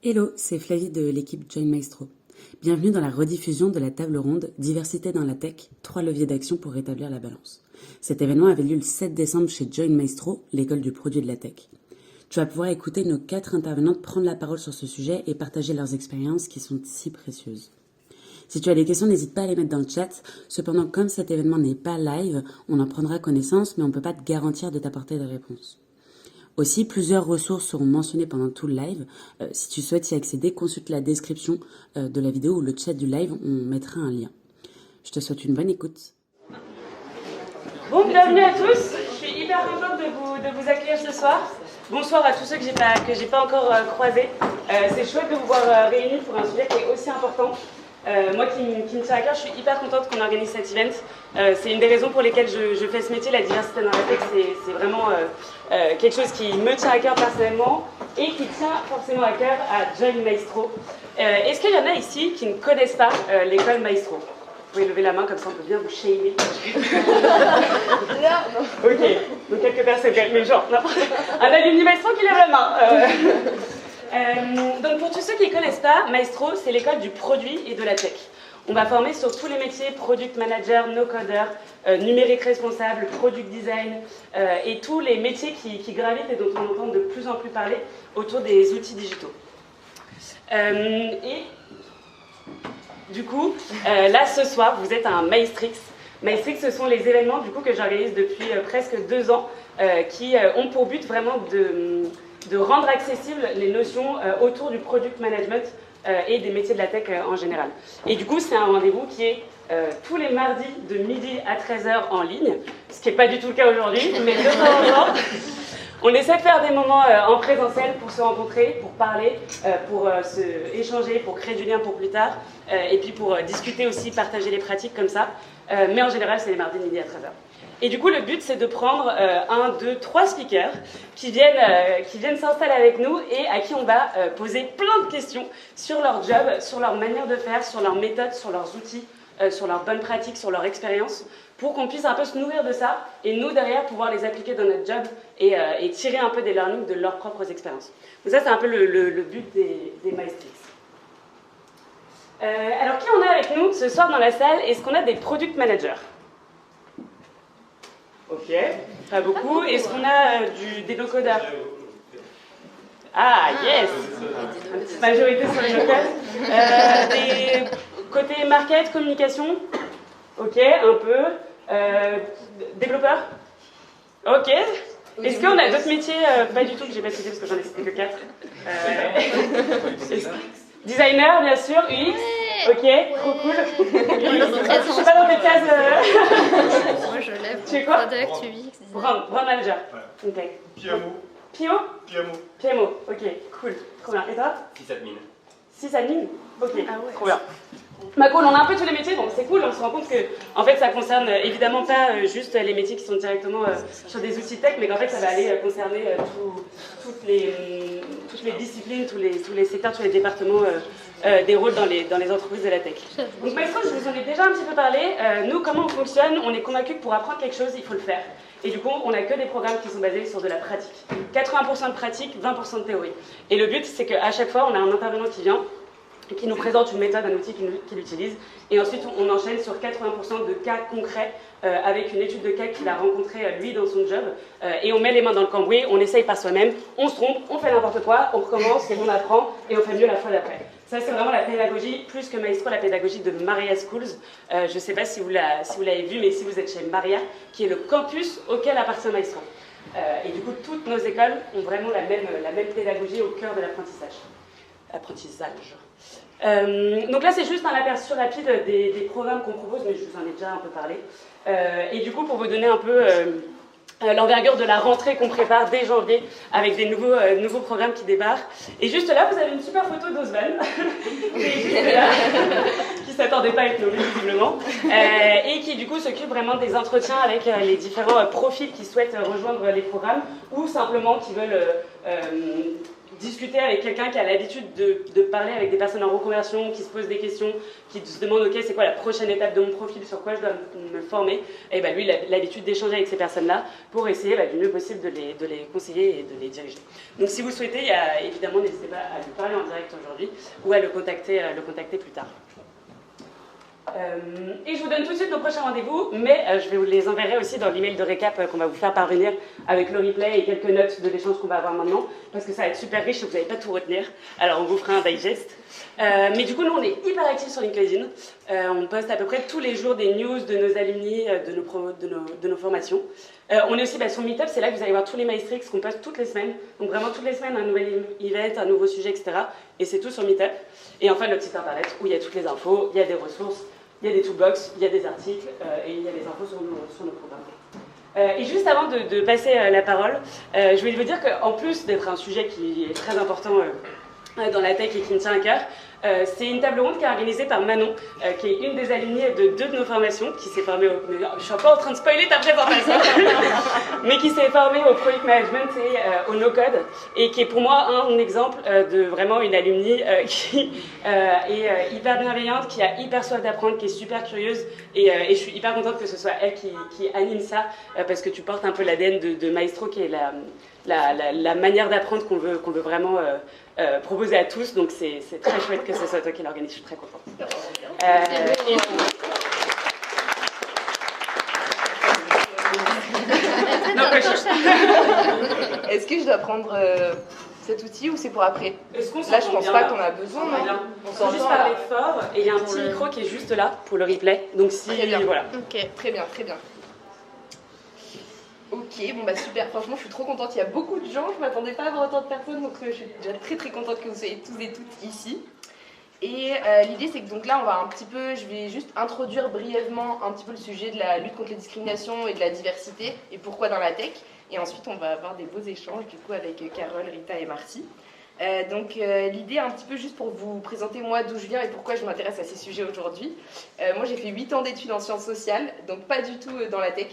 Hello, c'est Flavie de l'équipe Join Maestro. Bienvenue dans la rediffusion de la table ronde Diversité dans la tech, 3 leviers d'action pour rétablir la balance. Cet événement avait lieu le 7 décembre chez Join Maestro, l'école du produit de la tech. Tu vas pouvoir écouter nos 4 intervenantes prendre la parole sur ce sujet et partager leurs expériences qui sont si précieuses. Si tu as des questions, n'hésite pas à les mettre dans le chat. Cependant, comme cet événement n'est pas live, on en prendra connaissance, mais on ne peut pas te garantir de t'apporter des réponses. Aussi, plusieurs ressources seront mentionnées pendant tout le live. Si tu souhaites y accéder, consulte la description de la vidéo ou le chat du live, on mettra un lien. Je te souhaite une bonne écoute. Bon, bienvenue à tous. Je suis hyper contente de vous accueillir ce soir. Bonsoir à tous ceux que j'ai pas encore croisés. C'est chouette de vous voir réunis pour un sujet qui est aussi important. Moi qui me tient à cœur, je suis hyper contente qu'on organise cet event. C'est une des raisons pour lesquelles je fais ce métier, la diversité dans la tech. C'est vraiment quelque chose qui me tient à cœur personnellement et qui tient forcément à cœur à Join Maestro. Est-ce qu'il y en a ici qui ne connaissent pas l'école Maestro ? Vous pouvez lever la main, comme ça on peut bien vous shamer. Non. Ok, donc quelques personnes, mais genre, non. Un alumni Maestro qui lève la main. Donc pour tous ceux qui ne connaissent pas, Maestro, c'est l'école du produit et de la tech. On va former sur tous les métiers, product manager, no-coder, numérique responsable, product design, et tous les métiers qui gravitent et dont on entend de plus en plus parler autour des outils digitaux. Et du coup, là ce soir, vous êtes à un Maestrix. Maestrix, ce sont les événements du coup, que j'organise depuis presque 2 ans, qui ont pour but vraiment de rendre accessibles les notions autour du product management et des métiers de la tech en général. Et du coup, c'est un rendez-vous qui est tous les mardis de midi à 13h en ligne, ce qui n'est pas du tout le cas aujourd'hui, mais de temps en temps, on essaie de faire des moments en présentiel pour se rencontrer, pour parler, pour se échanger, pour créer du lien pour plus tard, et puis pour discuter aussi, partager les pratiques comme ça. Mais en général, c'est les mardis de midi à 13h. Et du coup, le but, c'est de prendre 1, 2, 3 speakers qui viennent s'installer avec nous et à qui on va poser plein de questions sur leur job, sur leur manière de faire, sur leurs méthodes, sur leurs outils, sur leurs bonnes pratiques, sur leur expérience, pour qu'on puisse un peu se nourrir de ça et nous, derrière, pouvoir les appliquer dans notre job et tirer un peu des learnings de leurs propres expériences. Donc ça, c'est un peu le but des Maestrix. Alors, qui on a avec nous ce soir dans la salle? Est-ce qu'on a des product managers? Ok, pas beaucoup. Est-ce qu'on a des no-coders? Ah, yes! Une petite majorité sur les no-coders. Des côté market, communication? Ok, un peu. Développeurs? Ok. Est-ce qu'on a d'autres métiers? Pas du tout, que j'ai pas cité parce que j'en ai cité que 4. Designer, bien sûr. UX? Ok, trop cool. Je suis pas dans des cases. Moi je lève. Tu es quoi? Product, UX, Brand manager. Ok. PMO. PMO, ok, cool. Trop bien. Et toi? Sysadmin. Sysadmin? Ok, Ah ouais. trop bien. Bah cool, on a un peu tous les métiers, donc c'est cool, on se rend compte que en fait ça concerne évidemment pas juste les métiers qui sont directement sur des outils tech, mais qu'en fait ça va aller concerner toutes les disciplines, tous les secteurs, tous les départements des rôles dans les entreprises de la tech. Donc Maestro, je vous en ai déjà un petit peu parlé. Nous, comment on fonctionne? On est convaincus que pour apprendre quelque chose, il faut le faire. Et du coup, on n'a que des programmes qui sont basés sur de la pratique. 80% de pratique, 20% de théorie. Et le but, c'est qu'à chaque fois, on a un intervenant qui vient, qui nous présente une méthode, un outil qu'il utilise, et ensuite on enchaîne sur 80% de cas concrets avec une étude de cas qu'il a rencontré lui dans son job, et on met les mains dans le cambouis, on essaye par soi-même, on se trompe, on fait n'importe quoi, on recommence, et on apprend, et on fait mieux la fois d'après. Ça c'est vraiment la pédagogie, plus que Maestro, la pédagogie de Maria Schools. Je ne sais pas si vous l'avez vu, mais si vous êtes chez Maria, qui est le campus auquel appartient Maestro. Et du coup, toutes nos écoles ont vraiment la même pédagogie au cœur de l'apprentissage. Donc là, c'est juste un aperçu rapide des programmes qu'on propose, mais je vous en ai déjà un peu parlé. Et du coup, pour vous donner un peu l'envergure de la rentrée qu'on prépare dès janvier, avec des nouveaux programmes qui débarquent. Et juste là, vous avez une super photo d'Osvan, qui est juste là, qui ne s'attendait pas à être nommé visiblement, et qui du coup s'occupe vraiment des entretiens avec les différents profils qui souhaitent rejoindre les programmes, ou simplement qui veulent discuter avec quelqu'un qui a l'habitude de parler avec des personnes en reconversion, qui se posent des questions, qui se demandent ok, c'est quoi la prochaine étape de mon profil, sur quoi je dois me former, et lui il a l'habitude d'échanger avec ces personnes-là pour essayer du mieux possible de les conseiller et de les diriger. Donc si vous le souhaitez, évidemment n'hésitez pas à lui parler en direct aujourd'hui ou à le contacter plus tard. Et je vous donne tout de suite nos prochains rendez-vous, mais je vais vous les enverrai aussi dans l'email de récap qu'on va vous faire parvenir avec le replay et quelques notes de l'échange qu'on va avoir maintenant, parce que ça va être super riche et vous n'allez pas tout retenir, alors on vous fera un digest. Mais du coup, nous on est hyper actifs sur LinkedIn, on poste à peu près tous les jours des news de nos alumni, de nos formations. On est aussi sur Meetup, c'est là que vous allez voir tous les Maestrix qu'on poste toutes les semaines, donc vraiment toutes les semaines un nouvel event, un nouveau sujet, etc. Et c'est tout sur Meetup. Et enfin notre site internet où il y a toutes les infos, il y a des ressources, il y a des toolbox, il y a des articles et il y a des infos sur nos programmes. Et juste avant de passer la parole, je voulais vous dire qu'en plus d'être un sujet qui est très important dans la tech et qui me tient à cœur, c'est une table ronde qui est organisée par Manon, qui est une des alumnies de 2 de nos formations, qui s'est formée au... Je suis pas en train de spoiler ta présentation, mais qui s'est formée au Product Management et au No-Code, et qui est pour moi un exemple de vraiment une alumnie qui est hyper bienveillante, qui a hyper soif d'apprendre, qui est super curieuse, et je suis hyper contente que ce soit elle qui anime ça, parce que tu portes un peu l'ADN de Maestro, qui est la manière d'apprendre qu'on veut vraiment proposer à tous, donc c'est très chouette que ce soit toi qui l'organise, je suis très contente. Est-ce que je dois prendre cet outil ou c'est pour après? Là, je pense pas qu'on a besoin. On s'en juste parler fort, et il y a un petit micro qui est juste là pour le replay, donc si... Très bien. Voilà. Ok, très bien, très bien. Ok, bon super, franchement je suis trop contente, il y a beaucoup de gens, je m'attendais pas à avoir autant de personnes, donc je suis déjà très contente que vous soyez tous et toutes ici. Et l'idée c'est que donc là je vais juste introduire brièvement un petit peu le sujet de la lutte contre les discriminations et de la diversité et pourquoi dans la tech, et ensuite on va avoir des beaux échanges du coup avec Carole, Rita et Marty. L'idée un petit peu juste pour vous présenter moi d'où je viens et pourquoi je m'intéresse à ces sujets aujourd'hui. Moi j'ai fait 8 ans d'études en sciences sociales, donc pas du tout dans la tech.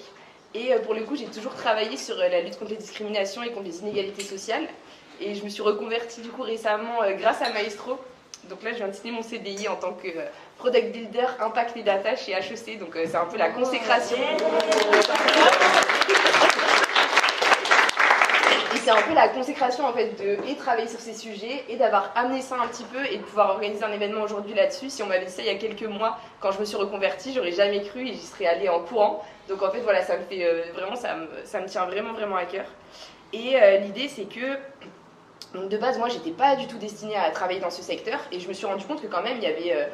Et pour le coup, j'ai toujours travaillé sur la lutte contre les discriminations et contre les inégalités sociales. Et je me suis reconvertie du coup récemment grâce à Maestro. Donc là, je viens de signer mon CDI en tant que Product Builder Impact et Data chez HEC. Donc c'est un peu la consécration. Et c'est un peu la consécration en fait de travailler sur ces sujets et d'avoir amené ça un petit peu et de pouvoir organiser un événement aujourd'hui là-dessus. Si on m'avait dit ça il y a quelques mois, quand je me suis reconvertie, j'aurais jamais cru et j'y serais allée en courant. Donc en fait voilà, ça me fait vraiment, ça me tient vraiment à cœur. Et l'idée c'est que donc de base moi j'étais pas du tout destinée à travailler dans ce secteur et je me suis rendu compte que quand même il y avait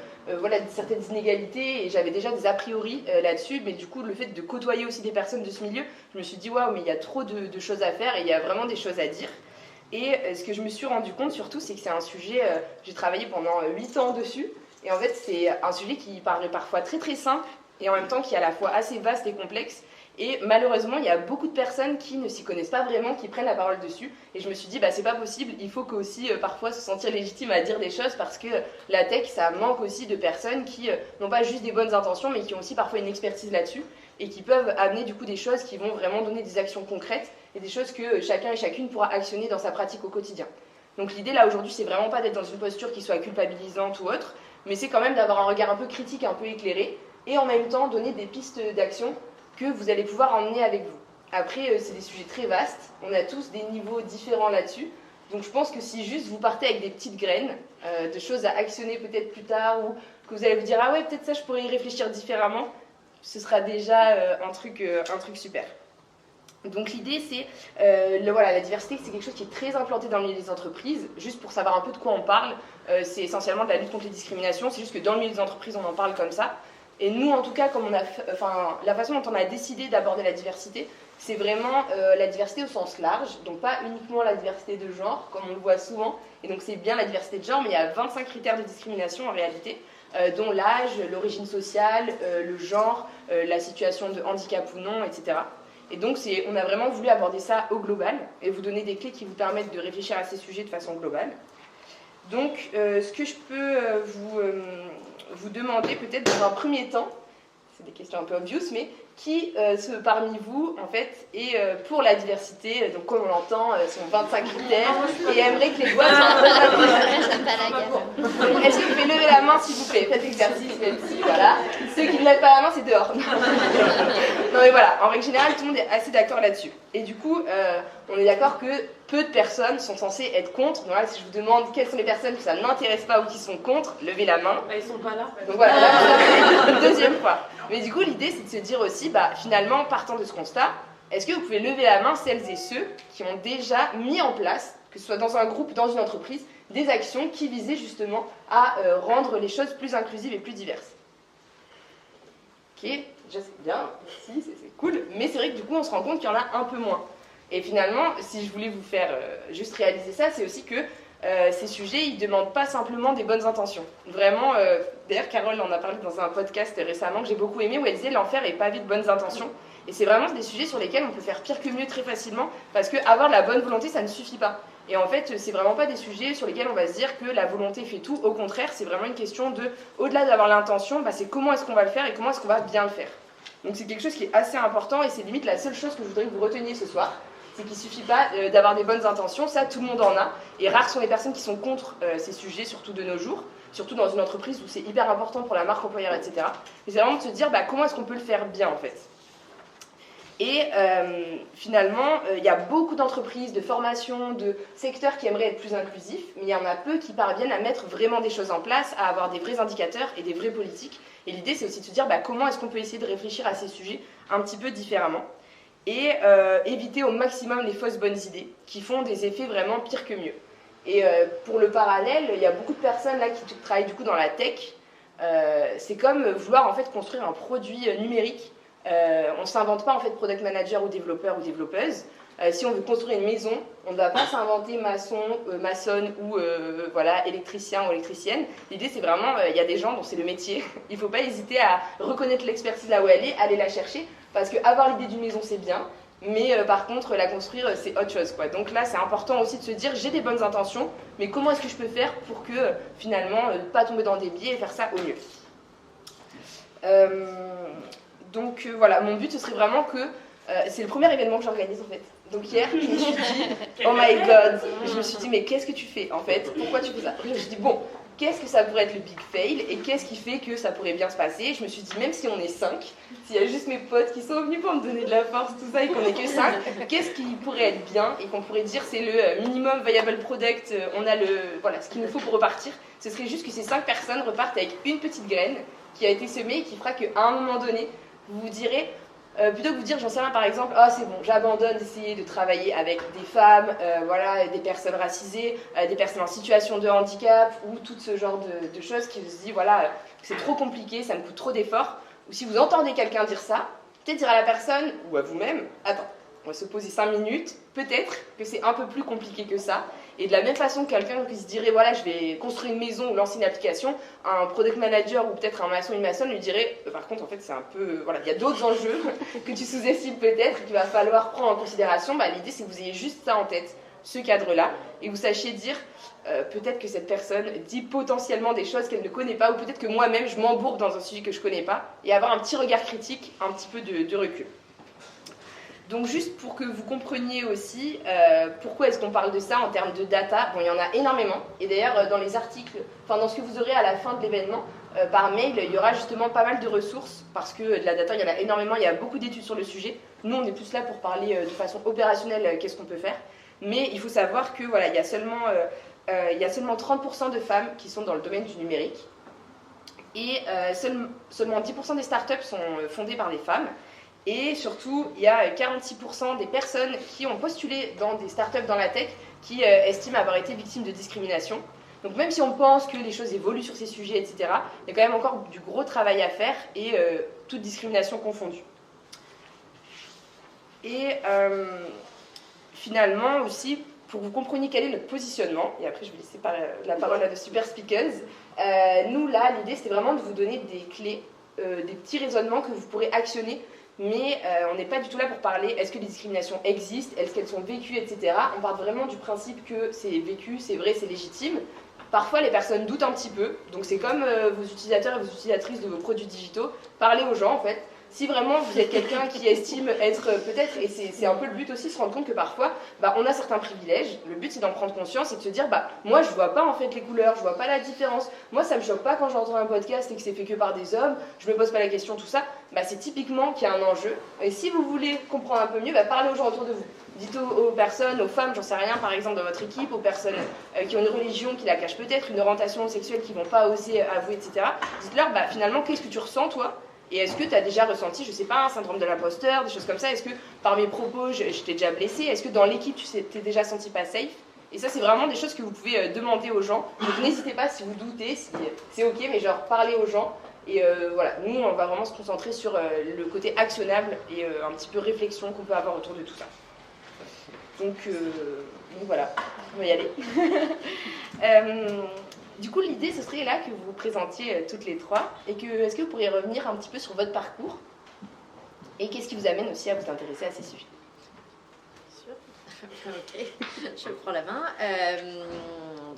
certaines inégalités et j'avais déjà des a priori là-dessus, mais du coup le fait de côtoyer aussi des personnes de ce milieu, je me suis dit waouh, mais il y a trop de choses à faire et il y a vraiment des choses à dire. Et ce que je me suis rendu compte surtout, c'est que c'est un sujet, j'ai travaillé pendant 8 ans dessus, et en fait c'est un sujet qui paraît parfois très simple et en même temps qui est à la fois assez vaste et complexe. Et malheureusement, il y a beaucoup de personnes qui ne s'y connaissent pas vraiment, qui prennent la parole dessus. Et je me suis dit, c'est pas possible, il faut aussi parfois se sentir légitime à dire des choses parce que la tech, ça manque aussi de personnes qui n'ont pas juste des bonnes intentions, mais qui ont aussi parfois une expertise là-dessus et qui peuvent amener du coup des choses qui vont vraiment donner des actions concrètes et des choses que chacun et chacune pourra actionner dans sa pratique au quotidien. Donc l'idée là aujourd'hui, c'est vraiment pas d'être dans une posture qui soit culpabilisante ou autre, mais c'est quand même d'avoir un regard un peu critique, un peu éclairé et en même temps donner des pistes d'action que vous allez pouvoir emmener avec vous. Après, c'est des sujets très vastes, on a tous des niveaux différents là-dessus, donc je pense que si juste vous partez avec des petites graines, de choses à actionner peut-être plus tard, ou que vous allez vous dire « Ah ouais, peut-être ça, je pourrais y réfléchir différemment », ce sera déjà un truc super. Donc l'idée, c'est, la diversité, c'est quelque chose qui est très implanté dans le milieu des entreprises. Juste pour savoir un peu de quoi on parle, c'est essentiellement de la lutte contre les discriminations, c'est juste que dans le milieu des entreprises, on en parle comme ça. Et nous, en tout cas, la façon dont on a décidé d'aborder la diversité, c'est vraiment la diversité au sens large, donc pas uniquement la diversité de genre, comme on le voit souvent, et donc c'est bien la diversité de genre, mais il y a 25 critères de discrimination en réalité, dont l'âge, l'origine sociale, le genre, la situation de handicap ou non, etc. Et donc on a vraiment voulu aborder ça au global, et vous donner des clés qui vous permettent de réfléchir à ces sujets de façon globale. Donc, ce que je peux vous demander peut-être dans un premier temps, c'est des questions un peu obvious, mais qui parmi vous, en fait, est pour la diversité, donc comme on l'entend, sont 25 critères, et aimerait que les doigts soient... J'aime pas la guerre. Est-ce que vous pouvez lever la main, s'il vous plaît? Faites l'exercice, même si, voilà. Ceux qui ne lèvent pas la main, c'est dehors. Non mais voilà, en règle générale, tout le monde est assez d'accord là-dessus. Et du coup, on est d'accord que peu de personnes sont censées être contre. Donc là, si je vous demande quelles sont les personnes que ça n'intéresse pas ou qui sont contre, levez la main. Ils sont pas là. Donc voilà, là, une deuxième fois. Mais du coup, l'idée, c'est de se dire aussi, finalement, partant de ce constat, est-ce que vous pouvez lever la main celles et ceux qui ont déjà mis en place, que ce soit dans un groupe ou dans une entreprise, des actions qui visaient justement à rendre les choses plus inclusives et plus diverses? Ok, déjà c'est bien, merci, c'est cool. Mais c'est vrai que du coup, on se rend compte qu'il y en a un peu moins. Et finalement, si je voulais vous faire juste réaliser ça, c'est aussi que ces sujets, ils ne demandent pas simplement des bonnes intentions. Vraiment, d'ailleurs, Carole en a parlé dans un podcast récemment que j'ai beaucoup aimé, où elle disait l'enfer est pavé de bonnes intentions. Et c'est vraiment des sujets sur lesquels on peut faire pire que mieux très facilement, parce qu'avoir de la bonne volonté, ça ne suffit pas. Et en fait, c'est vraiment pas des sujets sur lesquels on va se dire que la volonté fait tout. Au contraire, c'est vraiment une question de, au-delà d'avoir l'intention, c'est comment est-ce qu'on va le faire et comment est-ce qu'on va bien le faire. Donc c'est quelque chose qui est assez important, et c'est limite la seule chose que je voudrais que vous reteniez ce soir. C'est qu'il ne suffit pas d'avoir des bonnes intentions, ça tout le monde en a, et rares sont les personnes qui sont contre ces sujets, surtout de nos jours, surtout dans une entreprise où c'est hyper important pour la marque employeur, etc. Mais c'est vraiment de se dire comment est-ce qu'on peut le faire bien en fait. Et finalement, il y a beaucoup d'entreprises, de formations, de secteurs qui aimeraient être plus inclusifs, mais il y en a peu qui parviennent à mettre vraiment des choses en place, à avoir des vrais indicateurs et des vraies politiques. Et l'idée, c'est aussi de se dire comment est-ce qu'on peut essayer de réfléchir à ces sujets un petit peu différemment, et éviter au maximum les fausses bonnes idées qui font des effets vraiment pire que mieux. Et pour le parallèle, il y a beaucoup de personnes là qui travaillent du coup dans la tech. C'est comme vouloir en fait construire un produit numérique. On ne s'invente pas en fait product manager ou développeur ou développeuse. Si on veut construire une maison, on ne va pas s'inventer maçonne ou électricien ou électricienne. L'idée c'est vraiment, il y a des gens dont c'est le métier. Il ne faut pas hésiter à reconnaître l'expertise là où elle est, aller la chercher. Parce qu'avoir l'idée d'une maison c'est bien, mais par contre la construire c'est autre chose, quoi. Donc là c'est important aussi de se dire j'ai des bonnes intentions, mais comment est-ce que je peux faire pour que finalement pas tomber dans des biais et faire ça au mieux. Donc voilà, mon but ce serait vraiment que c'est le premier événement que j'organise en fait. Donc hier je me suis dit oh my god, je me suis dit mais qu'est-ce que tu fais en fait, pourquoi tu fais ça? Je me suis dit bon, qu'est-ce que ça pourrait être le big fail et qu'est-ce qui fait que ça pourrait bien se passer? Je me suis dit, même si on est 5, s'il y a juste mes potes qui sont venus pour me donner de la force, tout ça, et qu'on n'est que 5, qu'est-ce qui pourrait être bien et qu'on pourrait dire c'est le minimum viable product, on a ce qu'il nous faut pour repartir? Ce serait juste que ces 5 personnes repartent avec une petite graine qui a été semée et qui fera qu'à un moment donné, vous vous direz, plutôt que vous dire, j'en sais rien, par exemple, c'est bon, j'abandonne d'essayer de travailler avec des femmes, des personnes racisées, des personnes en situation de handicap, ou tout ce genre de choses qui se disent, c'est trop compliqué, ça me coûte trop d'efforts. Ou si vous entendez quelqu'un dire ça, peut-être dire à la personne, ou à vous-même, attends, on va se poser 5 minutes, peut-être que c'est un peu plus compliqué que ça. Et de la même façon que quelqu'un qui se dirait, je vais construire une maison ou lancer une application, un product manager ou peut-être un maçon ou une maçonne lui dirait, par contre, en fait, c'est un peu, il y a d'autres enjeux que tu sous-estimes peut-être, qu'il va falloir prendre en considération. L'idée, c'est que vous ayez juste ça en tête, ce cadre-là, et que vous sachiez dire, peut-être que cette personne dit potentiellement des choses qu'elle ne connaît pas, ou peut-être que moi-même, je m'embourbe dans un sujet que je ne connais pas, et avoir un petit regard critique, un petit peu de recul. Donc juste pour que vous compreniez aussi pourquoi est-ce qu'on parle de ça en termes de data, il y en a énormément. Et d'ailleurs, dans les articles, dans ce que vous aurez à la fin de l'événement, par mail, il y aura justement pas mal de ressources, parce que de la data, il y en a énormément, il y a beaucoup d'études sur le sujet. Nous, on est plus là pour parler de façon opérationnelle, qu'est-ce qu'on peut faire. Mais il faut savoir que il y a seulement 30% de femmes qui sont dans le domaine du numérique. Et seulement 10% des startups sont fondées par des femmes. Et surtout, il y a 46% des personnes qui ont postulé dans des startups dans la tech qui estiment avoir été victimes de discrimination. Donc même si on pense que les choses évoluent sur ces sujets, etc., il y a quand même encore du gros travail à faire et toute discrimination confondue. Et finalement aussi, pour que vous compreniez quel est notre positionnement, et après je vais laisser la parole à de super speakers, nous là, l'idée c'était vraiment de vous donner des clés, des petits raisonnements que vous pourrez actionner. Mais on n'est pas du tout là pour parler est-ce que les discriminations existent, est-ce qu'elles sont vécues, etc. On part vraiment du principe que c'est vécu, c'est vrai, c'est légitime. Parfois, les personnes doutent un petit peu, donc c'est comme vos utilisateurs et vos utilisatrices de vos produits digitaux, parlez aux gens en fait. Si vraiment vous êtes quelqu'un qui estime être peut-être, et c'est un peu le but aussi, se rendre compte que parfois on a certains privilèges, le but c'est d'en prendre conscience et de se dire moi je vois pas en fait les couleurs, je vois pas la différence, moi ça me choque pas quand j'entends un podcast et que c'est fait que par des hommes, je me pose pas la question, tout ça, c'est typiquement qu'il y a un enjeu. Et si vous voulez comprendre un peu mieux, parlez aux gens autour de vous. Dites aux personnes, aux femmes, j'en sais rien, par exemple dans votre équipe, aux personnes qui ont une religion qui la cache peut-être, une orientation sexuelle qui vont pas oser avouer, etc. Dites-leur finalement qu'est-ce que tu ressens toi? Et est-ce que tu as déjà ressenti, je sais pas, un syndrome de l'imposteur, des choses comme ça? Est-ce que par mes propos, je t'ai déjà blessé? Est-ce que dans l'équipe, tu t'es déjà senti pas safe? Et ça, c'est vraiment des choses que vous pouvez demander aux gens. Donc n'hésitez pas si vous doutez, c'est ok, mais genre parlez aux gens. Et voilà, nous, on va vraiment se concentrer sur le côté actionnable et un petit peu réflexion qu'on peut avoir autour de tout ça. Donc voilà, on va y aller. Du coup, l'idée, ce serait là que vous vous présentiez toutes les trois et est-ce que vous pourriez revenir un petit peu sur votre parcours et qu'est-ce qui vous amène aussi à vous intéresser à ces sujets? Ok, je prends la main.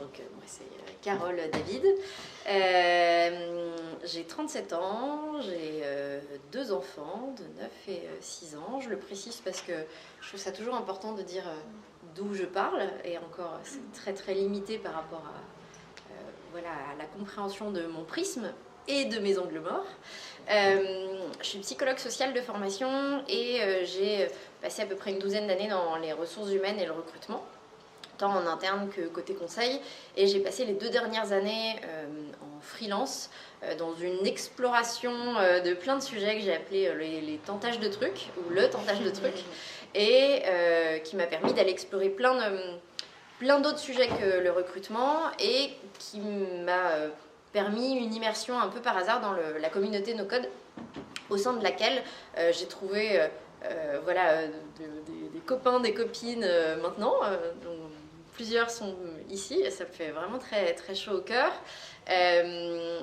Moi, c'est Carole David. J'ai 37 ans, j'ai 2 enfants de 9 et 6 ans. Je le précise parce que je trouve ça toujours important de dire d'où je parle et encore, c'est très très limité par rapport à la compréhension de mon prisme et de mes angles morts. Je suis psychologue sociale de formation et j'ai passé à peu près une douzaine d'années dans les ressources humaines et le recrutement, tant en interne que côté conseil. Et j'ai passé les 2 dernières années en freelance dans une exploration de plein de sujets que j'ai appelé les tentages de trucs, ou le tentage de trucs, et qui m'a permis d'aller explorer plein d'autres sujets que le recrutement et qui m'a permis une immersion un peu par hasard dans la communauté No Code, au sein de laquelle j'ai trouvé des copains, des copines maintenant, dont plusieurs sont ici, et ça me fait vraiment très, très chaud au cœur,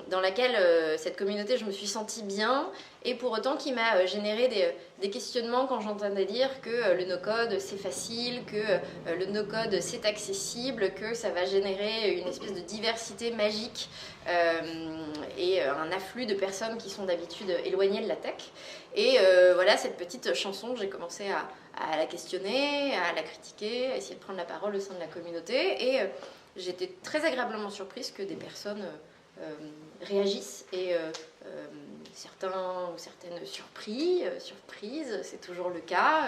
dans laquelle cette communauté, je me suis sentie bien, et pour autant qui m'a généré des questionnements quand j'entendais dire que le no-code c'est facile, que le no-code c'est accessible, que ça va générer une espèce de diversité magique et un afflux de personnes qui sont d'habitude éloignées de la tech. Et cette petite chanson, j'ai commencé à la questionner, à la critiquer, à essayer de prendre la parole au sein de la communauté, et j'étais très agréablement surprise que des personnes réagissent et certains ou certaines surprises, c'est toujours le cas,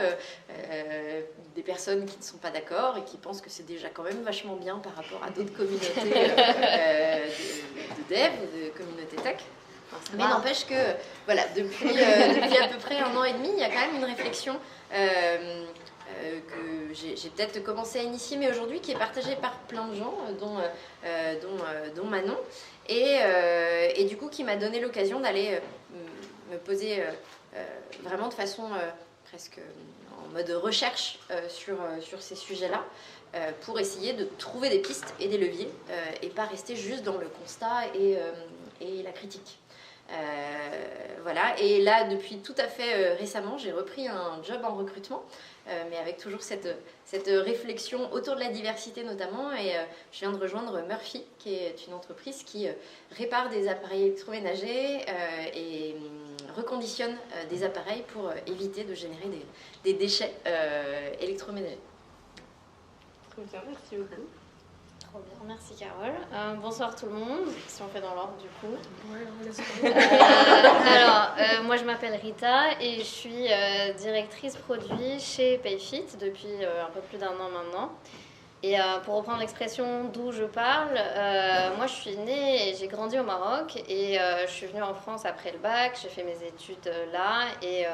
des personnes qui ne sont pas d'accord et qui pensent que c'est déjà quand même vachement bien par rapport à d'autres communautés de dev, de communautés tech. Mais n'empêche que depuis à peu près 1 an et demi, il y a quand même une réflexion que j'ai peut-être commencé à initier, mais aujourd'hui qui est partagée par plein de gens, dont Manon, et du coup qui m'a donné l'occasion d'aller me poser vraiment de façon presque en mode recherche sur ces sujets-là, pour essayer de trouver des pistes et des leviers, et pas rester juste dans le constat et la critique. Et là, depuis tout à fait récemment, j'ai repris un job en recrutement, mais avec toujours cette réflexion autour de la diversité notamment, et je viens de rejoindre Murphy, qui est une entreprise qui répare des appareils électroménagers et reconditionne des appareils pour éviter de générer des déchets électroménagers. Très bien, merci beaucoup. Trop bien, merci Carole. Bonsoir tout le monde, si on fait dans l'ordre du coup. Moi je m'appelle Rita et je suis directrice produit chez Payfit depuis un peu plus d'1 an maintenant. Et pour reprendre l'expression d'où je parle, moi je suis née et j'ai grandi au Maroc et je suis venue en France après le bac, j'ai fait mes études là et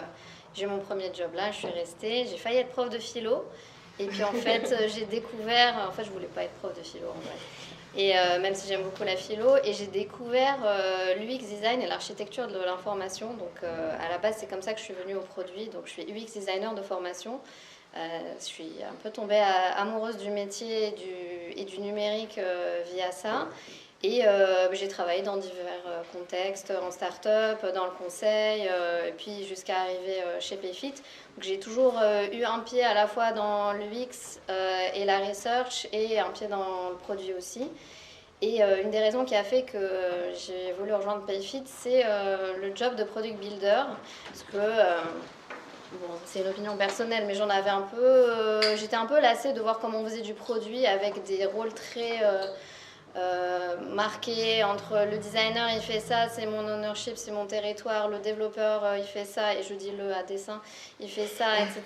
j'ai eu mon premier job là, je suis restée, j'ai failli être prof de philo. Et puis en fait, j'ai découvert, je voulais pas être prof de philo en vrai. Et même si j'aime beaucoup la philo, et j'ai découvert l'UX design et l'architecture de l'information. Donc à la base, c'est comme ça que je suis venue au produit. Donc je suis UX designer de formation. Je suis un peu tombée amoureuse du métier et du numérique via ça. Et j'ai travaillé dans divers contextes, en start-up, dans le conseil, et puis jusqu'à arriver chez Payfit. Donc j'ai toujours eu un pied à la fois dans l'UX et la research, et un pied dans le produit aussi. Et une des raisons qui a fait que j'ai voulu rejoindre Payfit, c'est le job de product builder. Parce que, bon, c'est une opinion personnelle, mais j'en avais un peu... j'étais un peu lassée de voir comment on faisait du produit avec des rôles très... marqué entre le designer il fait ça, c'est mon ownership, c'est mon territoire, le développeur il fait ça, et je dis le à dessein, il fait ça, etc.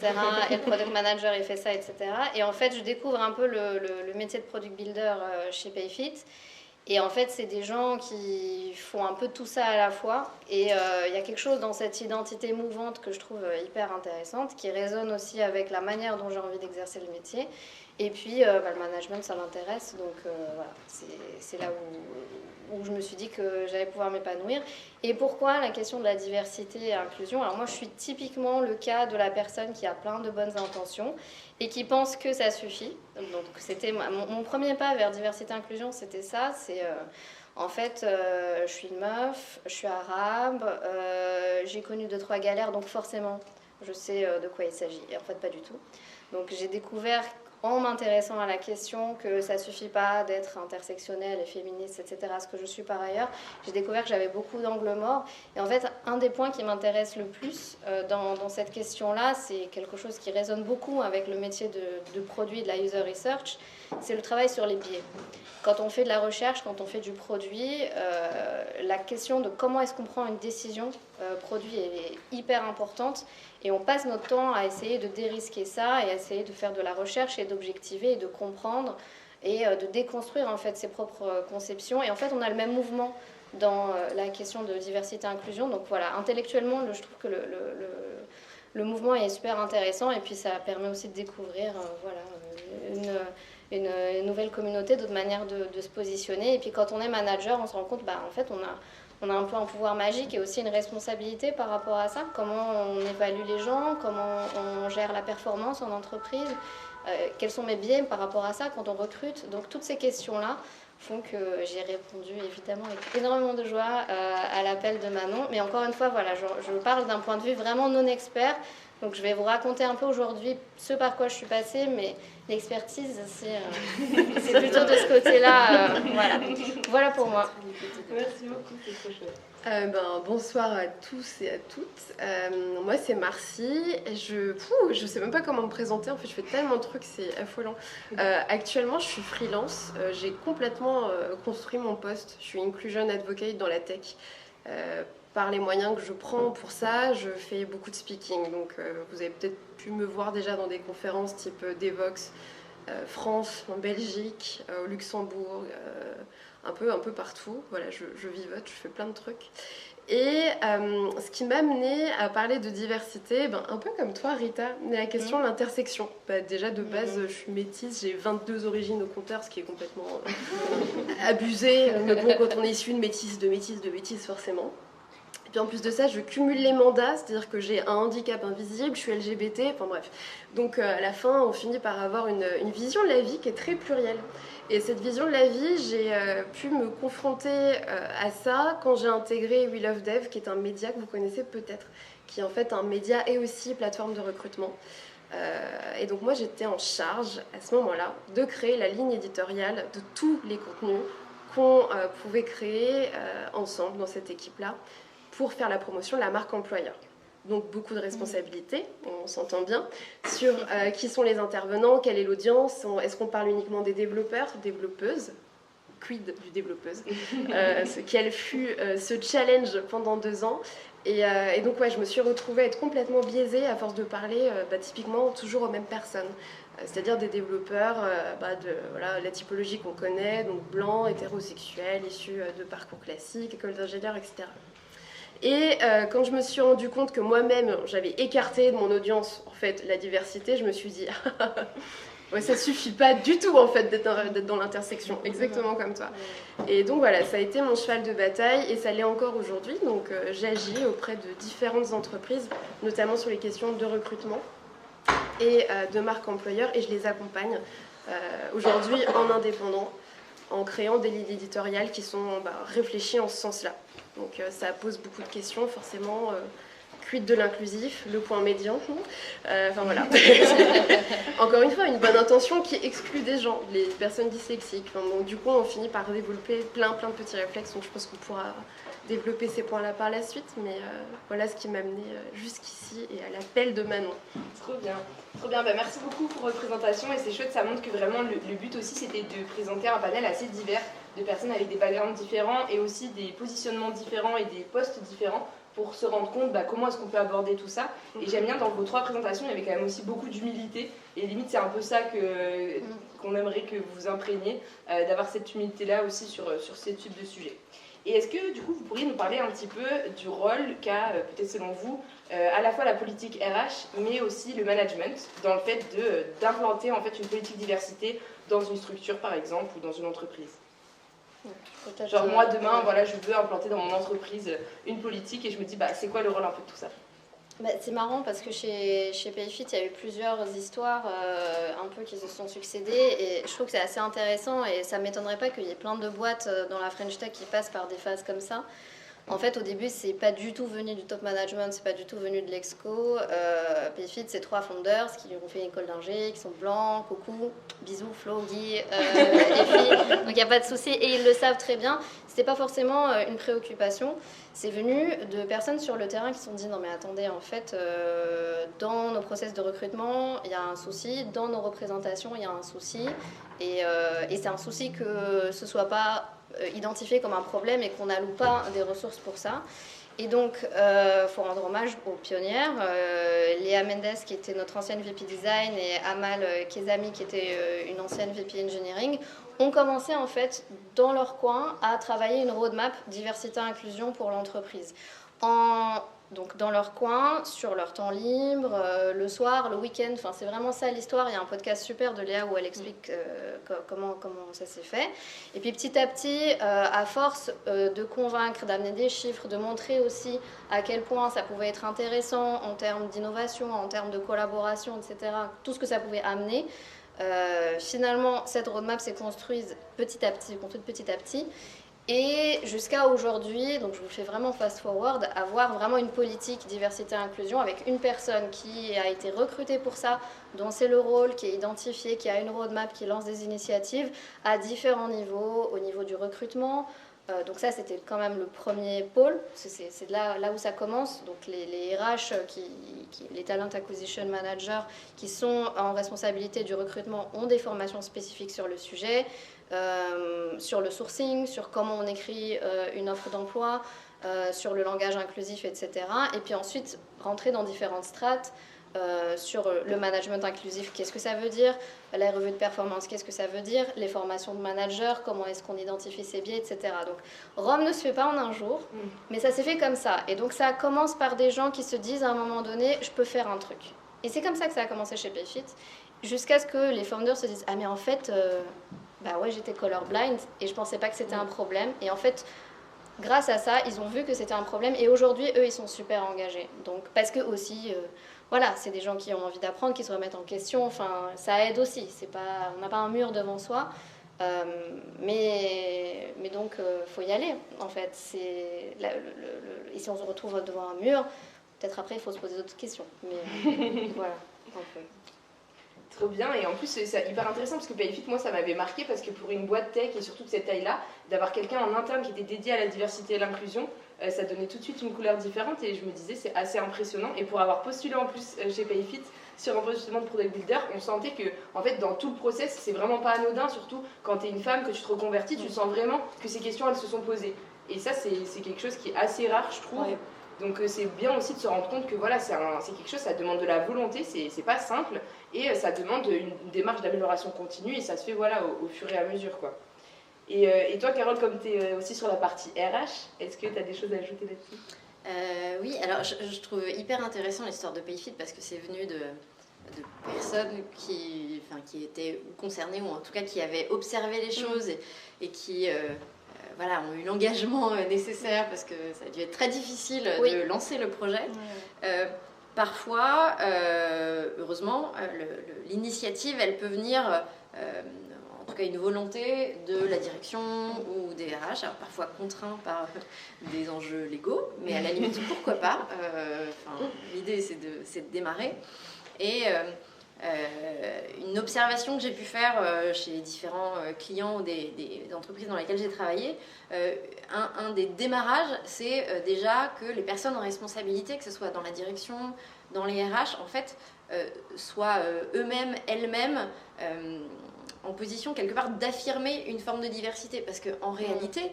Et le product manager il fait ça, etc. Et en fait je découvre un peu le métier de product builder chez Payfit. Et en fait, c'est des gens qui font un peu tout ça à la fois. Et il y a quelque chose dans cette identité mouvante que je trouve hyper intéressante, qui résonne aussi avec la manière dont j'ai envie d'exercer le métier. Et puis, le management, ça m'intéresse. Donc, voilà, c'est là où je me suis dit que j'allais pouvoir m'épanouir. Et pourquoi la question de la diversité et inclusion? Alors moi, je suis typiquement le cas de la personne qui a plein de bonnes intentions et qui pense que ça suffit. Donc, c'était mon premier pas vers diversité et inclusion, c'était ça. C'est en fait, je suis une meuf, je suis arabe, j'ai connu 2-3 galères, donc forcément, je sais de quoi il s'agit. Et en fait, pas du tout. Donc, j'ai découvert en m'intéressant à la question que ça suffit pas d'être intersectionnelle et féministe, etc., ce que je suis par ailleurs, j'ai découvert que j'avais beaucoup d'angles morts. Et en fait, un des points qui m'intéresse le plus dans cette question-là, c'est quelque chose qui résonne beaucoup avec le métier de produit, de la user research, c'est le travail sur les biais. Quand on fait de la recherche, quand on fait du produit, la question de comment est-ce qu'on prend une décision produit est hyper importante. Et on passe notre temps à essayer de dérisquer ça et à essayer de faire de la recherche et d'objectiver et de comprendre et de déconstruire en fait ses propres conceptions. Et en fait, on a le même mouvement dans la question de diversité et inclusion. Donc voilà, intellectuellement, je trouve que le mouvement est super intéressant et puis ça permet aussi de découvrir une nouvelle communauté, d'autres manières de se positionner. Et puis quand on est manager, on se rend compte, en fait, on a un peu un pouvoir magique et aussi une responsabilité par rapport à ça. Comment on évalue les gens, comment on gère la performance en entreprise, quels sont mes biais par rapport à ça quand on recrute. Donc toutes ces questions-là font que j'ai répondu évidemment avec énormément de joie à l'appel de Manon. Mais encore une fois, voilà, je parle d'un point de vue vraiment non expert. Donc je vais vous raconter un peu aujourd'hui ce par quoi je suis passée, mais l'expertise, c'est plutôt de ce côté-là. Voilà pour moi. Merci beaucoup, c'est trop chouette. Bonsoir à tous et à toutes. Moi, c'est Marcy. Je sais même pas comment me présenter. En fait, je fais tellement de trucs, c'est affolant. Actuellement, je suis freelance. J'ai complètement construit mon poste. Je suis inclusion advocate dans la tech. Par les moyens que je prends pour ça, je fais beaucoup de speaking. Donc, vous avez peut-être pu me voir déjà dans des conférences type Devox, France, en Belgique, au Luxembourg, un peu partout. Voilà, je vivote, je fais plein de trucs. Et ce qui m'a amenée à parler de diversité, un peu comme toi, Rita, mais la question de l'intersection. Déjà, de base, je suis métisse, j'ai 22 origines au compteur, ce qui est complètement abusé. Mais bon, quand on est issu de métisse, forcément. Et puis en plus de ça, je cumule les mandats, c'est-à-dire que j'ai un handicap invisible, je suis LGBT, enfin bref. Donc à la fin, on finit par avoir une vision de la vie qui est très plurielle. Et cette vision de la vie, j'ai pu me confronter à ça quand j'ai intégré We Love Dev, qui est un média que vous connaissez peut-être, qui est en fait un média et aussi plateforme de recrutement. Et donc moi, j'étais en charge à ce moment-là de créer la ligne éditoriale de tous les contenus qu'on pouvait créer ensemble dans cette équipe-là, pour faire la promotion de la marque employeur. Donc beaucoup de responsabilités, on s'entend bien, sur qui sont les intervenants, quelle est l'audience, est-ce qu'on parle uniquement des développeurs, développeuses, quid du développeuse, quel fut ce challenge pendant 2 ans. Et donc je me suis retrouvée à être complètement biaisée à force de parler typiquement toujours aux mêmes personnes. C'est-à-dire des développeurs la typologie qu'on connaît, donc blancs, hétérosexuels, issus de parcours classiques, écoles d'ingénieurs, etc. Et quand je me suis rendu compte que moi-même, j'avais écarté de mon audience en fait, la diversité, je me suis dit, ça suffit pas du tout en fait, d'être dans l'intersection, exactement comme toi. Et donc voilà, ça a été mon cheval de bataille et ça l'est encore aujourd'hui. Donc j'agis auprès de différentes entreprises, notamment sur les questions de recrutement et de marque employeur, et je les accompagne aujourd'hui en indépendant, en créant des lignes éditoriales qui sont réfléchies en ce sens-là. Donc ça pose beaucoup de questions, forcément, quid de l'inclusif, le point médian. Enfin voilà. Encore une fois, une bonne intention qui exclut des gens, les personnes dyslexiques. Enfin, donc, du coup, on finit par développer plein de petits réflexes. Donc je pense qu'on pourra développer ces points-là par la suite. Mais voilà ce qui m'a amené jusqu'ici et à l'appel de Manon. Trop bien. Trop bien. Bah, merci beaucoup pour votre présentation. Et c'est chouette, ça montre que vraiment le but aussi, c'était de présenter un panel assez divers de personnes avec des backgrounds différents et aussi des positionnements différents et des postes différents pour se rendre compte comment est-ce qu'on peut aborder tout ça. Et j'aime bien, dans vos 3 présentations, il y avait quand même aussi beaucoup d'humilité. Et limite, c'est un peu ça qu'on aimerait que vous imprégniez, d'avoir cette humilité-là aussi sur ces types de sujets. Et est-ce que, du coup, vous pourriez nous parler un petit peu du rôle qu'a, peut-être selon vous, à la fois la politique RH, mais aussi le management, dans le fait d'implanter en fait, une politique diversité dans une structure, par exemple, ou dans une entreprise? Genre moi demain, voilà, je veux implanter dans mon entreprise une politique et je me dis c'est quoi le rôle un peu de tout ça? C'est marrant parce que chez Payfit, il y a eu plusieurs histoires un peu qui se sont succédées et je trouve que c'est assez intéressant et ça ne m'étonnerait pas qu'il y ait plein de boîtes dans la French Tech qui passent par des phases comme ça. En fait, au début, c'est pas du tout venu du top management, c'est pas du tout venu de l'Exco. Payfit, c'est 3 founders qui ont fait une école d'ingé, qui sont blancs, coucou, bisous, Flo, Guy, et filles. Donc il n'y a pas de souci et ils le savent très bien. C'était pas forcément une préoccupation. C'est venu de personnes sur le terrain qui se sont dit non mais attendez, en fait, dans nos process de recrutement, il y a un souci, dans nos représentations, il y a un souci, et c'est un souci que ce soit pas identifié comme un problème et qu'on n'alloue pas des ressources pour ça. Et donc, il faut rendre hommage aux pionnières, Léa Mendes qui était notre ancienne VP Design et Amal Kezami qui était une ancienne VP Engineering, ont commencé en fait dans leur coin à travailler une roadmap diversité-inclusion pour l'entreprise. Donc dans leur coin, sur leur temps libre, le soir, le week-end, enfin c'est vraiment ça l'histoire. Il y a un podcast super de Léa où elle explique comment ça s'est fait. Et puis petit à petit, à force de convaincre, d'amener des chiffres, de montrer aussi à quel point ça pouvait être intéressant en termes d'innovation, en termes de collaboration, etc., tout ce que ça pouvait amener, finalement cette roadmap s'est construite petit à petit. Et jusqu'à aujourd'hui, donc je vous fais vraiment fast-forward, avoir vraiment une politique diversité-inclusion avec une personne qui a été recrutée pour ça, dont c'est le rôle, qui est identifié, qui a une roadmap, qui lance des initiatives à différents niveaux, au niveau du recrutement. Donc ça, c'était quand même le premier pôle, c'est là où ça commence. Donc les RH, les Talent Acquisition Managers, qui sont en responsabilité du recrutement, ont des formations spécifiques sur le sujet. Sur le sourcing, sur comment on écrit une offre d'emploi, sur le langage inclusif, etc. Et puis ensuite, rentrer dans différentes strates sur le management inclusif, qu'est-ce que ça veut dire, la revue de performance, qu'est-ce que ça veut dire, les formations de managers, comment est-ce qu'on identifie ses biais, etc. Donc Rome ne se fait pas en un jour, mais ça s'est fait comme ça. Et donc ça commence par des gens qui se disent à un moment donné, je peux faire un truc. Et c'est comme ça que ça a commencé chez Payfit, jusqu'à ce que les founders se disent, ah mais en fait... ouais, j'étais colorblind et je pensais pas que c'était un problème. Et en fait, grâce à ça, ils ont vu que c'était un problème. Et aujourd'hui, eux, ils sont super engagés. Donc, parce que aussi, voilà, c'est des gens qui ont envie d'apprendre, qui se remettent en question. Enfin, ça aide aussi. On n'a pas un mur devant soi. Mais donc, faut y aller, en fait. Et si on se retrouve devant un mur, peut-être après, il faut se poser d'autres questions. Mais voilà, un peu. Trop bien, et en plus c'est hyper intéressant parce que Payfit, moi ça m'avait marqué parce que pour une boîte tech et surtout de cette taille-là, d'avoir quelqu'un en interne qui était dédié à la diversité et l'inclusion, ça donnait tout de suite une couleur différente et je me disais c'est assez impressionnant. Et pour avoir postulé en plus chez Payfit sur un poste justement de product builder, on sentait que en fait dans tout le process c'est vraiment pas anodin, surtout quand t'es une femme, que tu te reconvertis, tu sens vraiment que ces questions elles se sont posées. Et ça c'est quelque chose qui est assez rare je trouve. Ouais. Donc c'est bien aussi de se rendre compte que voilà, c'est quelque chose, ça demande de la volonté, c'est pas simple et ça demande une démarche d'amélioration continue et ça se fait voilà, au fur et à mesure quoi. Et toi Carole, comme tu es aussi sur la partie RH, est-ce que tu as des choses à ajouter là-dessus? Oui, alors je trouve hyper intéressant l'histoire de Payfit parce que c'est venu de personnes qui étaient concernées ou en tout cas qui avaient observé les choses et qui... voilà, ont eu l'engagement nécessaire parce que ça a dû être très difficile de lancer le projet. Parfois, heureusement, l'initiative, elle peut venir, en tout cas une volonté de la direction ou des RH, alors parfois contraints par des enjeux légaux, mais à la limite, pourquoi pas. L'idée, c'est de démarrer. Et une observation que j'ai pu faire chez différents clients ou des entreprises dans lesquelles j'ai travaillé, un des démarrages, c'est déjà que les personnes en responsabilité, que ce soit dans la direction, dans les RH, en fait, soient eux-mêmes, elles-mêmes, en position quelque part d'affirmer une forme de diversité. Parce qu'en réalité,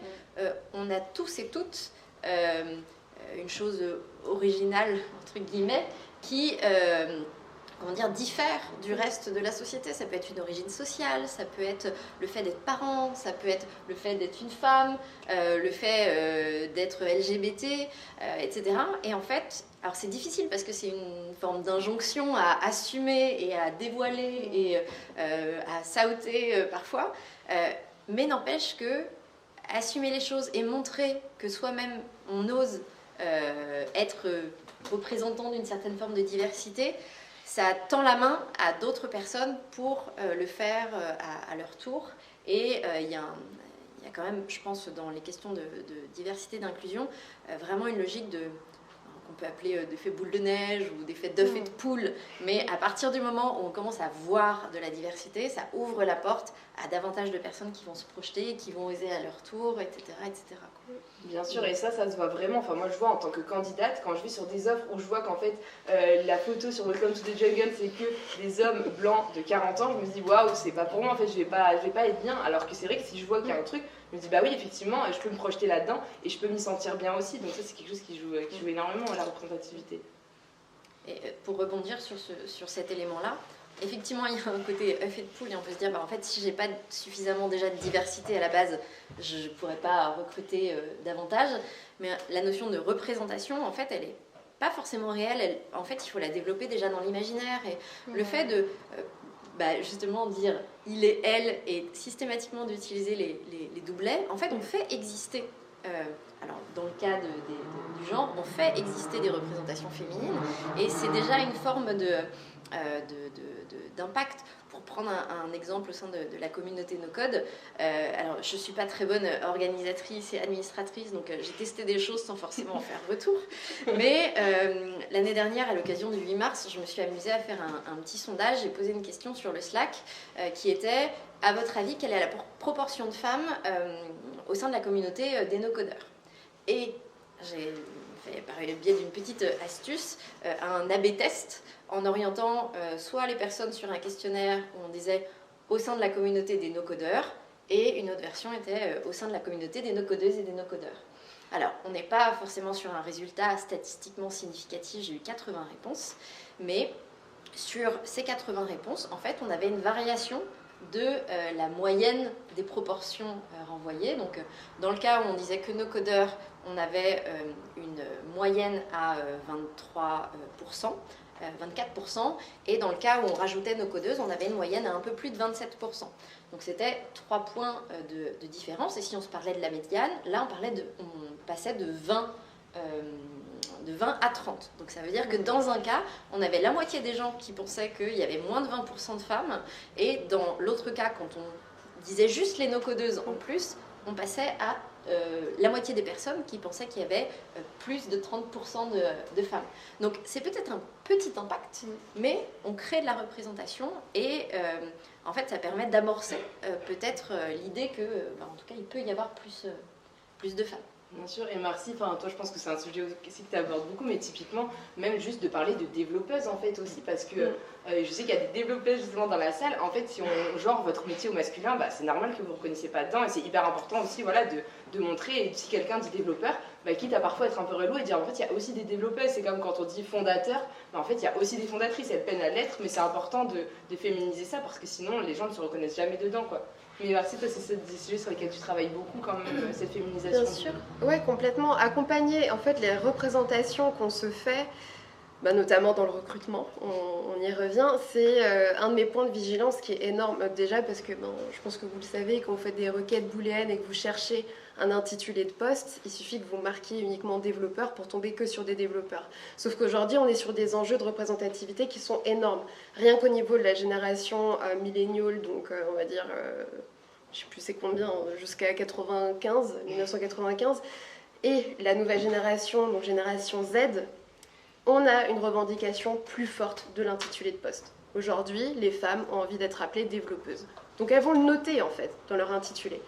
on a tous et toutes une chose originale, entre guillemets, qui diffère du reste de la société. Ça peut être une origine sociale, ça peut être le fait d'être parent, ça peut être le fait d'être une femme, le fait d'être LGBT, etc. Et en fait, alors c'est difficile parce que c'est une forme d'injonction à assumer et à dévoiler et à sauter parfois, mais n'empêche que assumer les choses et montrer que soi-même on ose être représentant d'une certaine forme de diversité, ça tend la main à d'autres personnes pour le faire à leur tour. Et il y a quand même, je pense, dans les questions de diversité, d'inclusion, vraiment une logique qu'on peut appeler d'effet boule de neige ou d'effet d'œuf et de poule. Mais à partir du moment où on commence à voir de la diversité, ça ouvre la porte à davantage de personnes qui vont se projeter, qui vont oser à leur tour, etc. etc. Bien sûr, et ça se voit vraiment. Enfin, moi, je vois en tant que candidate, quand je vais sur des offres où je vois qu'en fait, la photo sur Welcome to the Jungle, c'est que des hommes blancs de 40 ans, je me dis, waouh, c'est pas pour moi, en fait, je vais pas être bien. Alors que c'est vrai que si je vois qu'il y a un truc, je me dis, bah oui, effectivement, je peux me projeter là-dedans et je peux m'y sentir bien aussi. Donc ça, c'est quelque chose qui joue énormément, la représentativité. Et pour rebondir sur cet élément-là, effectivement, il y a un côté œuf et de poule et on peut se dire, en fait, si j'ai pas suffisamment déjà de diversité à la base, je ne pourrais pas recruter davantage. Mais la notion de représentation, en fait, elle est pas forcément réelle. En fait, il faut la développer déjà dans l'imaginaire. Et le fait de justement dire il et elle et systématiquement d'utiliser les doublets, en fait, on fait exister. Alors, dans le cas du genre, on fait exister des représentations féminines et c'est déjà une forme d'impact. Pour prendre un exemple au sein de la communauté NoCode, alors je ne suis pas très bonne organisatrice et administratrice, donc j'ai testé des choses sans forcément en faire retour. Mais l'année dernière, à l'occasion du 8 mars, je me suis amusée à faire un petit sondage. J'ai posé une question sur le Slack qui était, à votre avis, quelle est la proportion de femmes au sein de la communauté des no-codeurs? Et j'ai fait, par le biais d'une petite astuce, un A/B test en orientant soit les personnes sur un questionnaire où on disait au sein de la communauté des no-codeurs, et une autre version était au sein de la communauté des no-codeuses et des no-codeurs. Alors, on n'est pas forcément sur un résultat statistiquement significatif, j'ai eu 80 réponses, mais sur ces 80 réponses, en fait, on avait une variation de la moyenne des proportions renvoyées. Donc, dans le cas où on disait que no-codeurs, on avait une moyenne à 23%, 24%, et dans le cas où on rajoutait nos codeuses, on avait une moyenne à un peu plus de 27%. Donc c'était 3 points de différence, et si on se parlait de la médiane, là on passait de 20 à 30. Donc ça veut dire que dans un cas, on avait la moitié des gens qui pensaient qu'il y avait moins de 20% de femmes, et dans l'autre cas, quand on disait juste les no-codeuses en plus, on passait à la moitié des personnes qui pensaient qu'il y avait plus de 30% de femmes. Donc c'est peut-être un petit impact, mais on crée de la représentation et en fait ça permet d'amorcer peut-être l'idée que, en tout cas, il peut y avoir plus de femmes. Bien sûr, et Marcy, toi je pense que c'est un sujet aussi que tu abordes beaucoup, mais typiquement, même juste de parler de développeuses en fait aussi, parce que je sais qu'il y a des développeuses justement dans la salle. En fait, si on genre votre métier au masculin, c'est normal que vous ne reconnaissiez pas dedans, et c'est hyper important aussi de montrer, et si quelqu'un dit développeur, quitte à parfois être un peu relou et dire en fait il y a aussi des développeuses, c'est comme quand on dit fondateur, en fait il y a aussi des fondatrices, elles peinent à l'être, mais c'est important de féminiser ça, parce que sinon les gens ne se reconnaissent jamais dedans, quoi. Mais Marcy, toi, c'est des sujets sur lesquels tu travailles beaucoup quand même, cette féminisation. Bien sûr, ouais, complètement. Accompagner en fait les représentations qu'on se fait, notamment dans le recrutement, on y revient, c'est un de mes points de vigilance qui est énorme. Déjà parce que je pense que vous le savez, quand vous faites des requêtes booléennes et que vous cherchez un intitulé de poste, il suffit que vous marquiez uniquement développeur pour tomber que sur des développeurs. Sauf qu'aujourd'hui, on est sur des enjeux de représentativité qui sont énormes. Rien qu'au niveau de la génération milléniale, donc on va dire je sais plus c'est combien, jusqu'à 1995, et la nouvelle génération, donc génération Z, on a une revendication plus forte de l'intitulé de poste. Aujourd'hui, les femmes ont envie d'être appelées développeuses. Donc elles vont le noter en fait dans leur intitulé.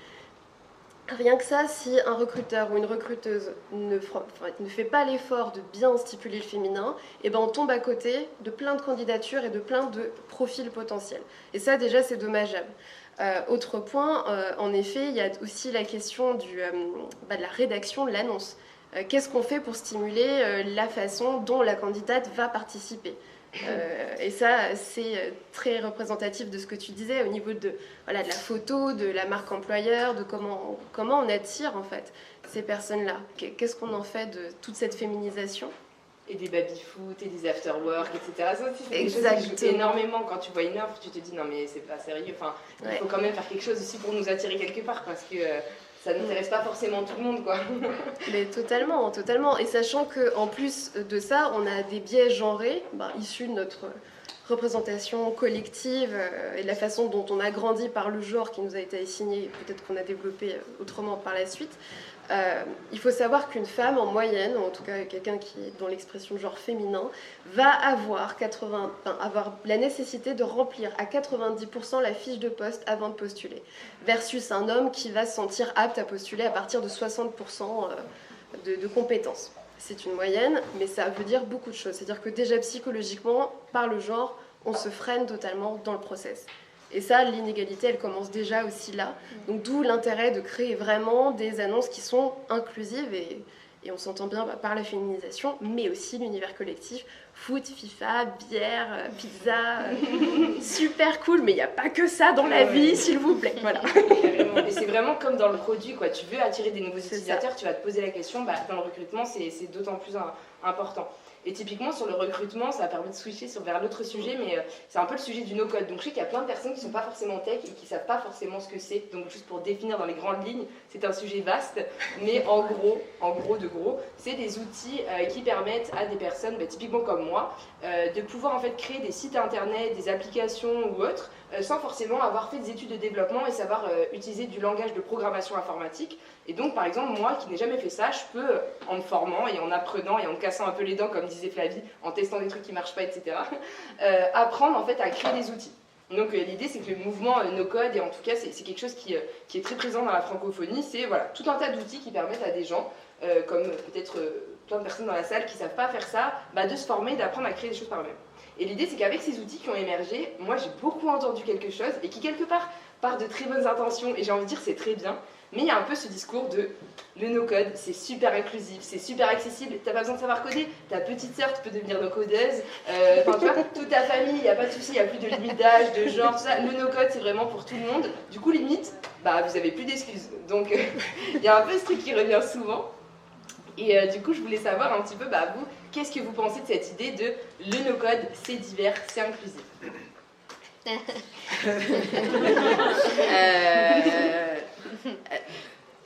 Rien que ça, si un recruteur ou une recruteuse ne fait pas l'effort de bien stipuler le féminin, et ben on tombe à côté de plein de candidatures et de plein de profils potentiels. Et ça déjà c'est dommageable. Autre point, en effet, il y a aussi la question de la rédaction de l'annonce. Qu'est-ce qu'on fait pour stimuler la façon dont la candidate va participer ? Et ça, c'est très représentatif de ce que tu disais au niveau de la photo, de la marque employeur, de comment on attire en fait ces personnes-là. Qu'est-ce qu'on en fait de toute cette féminisation ? Et des baby-foot, et des after-work, etc. Ça aussi, c'est des choses qui jouent énormément. Quand tu vois une offre, tu te dis non mais c'est pas sérieux. Enfin, il faut quand même faire quelque chose aussi pour nous attirer quelque part parce que ça n'intéresse pas forcément tout le monde, quoi. Mais totalement, totalement. Et sachant qu'en plus de ça, on a des biais genrés issus de notre représentation collective et de la façon dont on a grandi par le genre qui nous a été assigné, peut-être qu'on a développé autrement par la suite. Il faut savoir qu'une femme en moyenne, ou en tout cas quelqu'un qui est dans l'expression genre féminin, va avoir la nécessité de remplir à 90% la fiche de poste avant de postuler, versus un homme qui va se sentir apte à postuler à partir de 60% de compétences. C'est une moyenne, mais ça veut dire beaucoup de choses. C'est-à-dire que déjà psychologiquement, par le genre, on se freine totalement dans le process. Et ça, l'inégalité, elle commence déjà aussi là. Donc d'où l'intérêt de créer vraiment des annonces qui sont inclusives et on s'entend bien par la féminisation, mais aussi l'univers collectif. Foot, FIFA, bière, pizza, super cool, mais il n'y a pas que ça dans la vie, s'il vous plaît. Voilà. Et c'est vraiment comme dans le produit, quoi. Tu veux attirer des nouveaux utilisateurs, tu vas te poser la question, dans le recrutement, c'est d'autant plus important. Et typiquement, sur le recrutement, ça a permis de switcher vers l'autre sujet, mais c'est un peu le sujet du no-code. Donc je sais qu'il y a plein de personnes qui ne sont pas forcément tech et qui ne savent pas forcément ce que c'est. Donc juste pour définir dans les grandes lignes, c'est un sujet vaste, mais en gros, c'est des outils qui permettent à des personnes, typiquement comme moi, de pouvoir en fait créer des sites internet, des applications ou autres, sans forcément avoir fait des études de développement et savoir utiliser du langage de programmation informatique. Et donc, par exemple, moi qui n'ai jamais fait ça, je peux, en me formant et en apprenant et en me cassant un peu les dents, comme disait Flavie, en testant des trucs qui ne marchent pas, etc., apprendre en fait à créer des outils. Donc l'idée, c'est que le mouvement no-code, et en tout cas, c'est quelque chose qui est très présent dans la francophonie, c'est tout un tas d'outils qui permettent à des gens, comme peut-être plein de personnes dans la salle qui ne savent pas faire ça, de se former, d'apprendre à créer des choses par eux-mêmes. Et l'idée, c'est qu'avec ces outils qui ont émergé, moi j'ai beaucoup entendu quelque chose et qui quelque part part de très bonnes intentions, et j'ai envie de dire c'est très bien, mais il y a un peu ce discours de le no-code, c'est super inclusif, c'est super accessible, t'as pas besoin de savoir coder, ta petite sœur, tu peux devenir no-codeuse, tu vois, toute ta famille, il n'y a pas de souci, il n'y a plus de limite d'âge, de genre, tout ça, le no-code c'est vraiment pour tout le monde, du coup limite, vous avez plus d'excuses, donc il y a un peu ce truc qui revient souvent. Et du coup, je voulais savoir un petit peu, vous, qu'est-ce que vous pensez de cette idée de le no-code, c'est divers, c'est inclusif?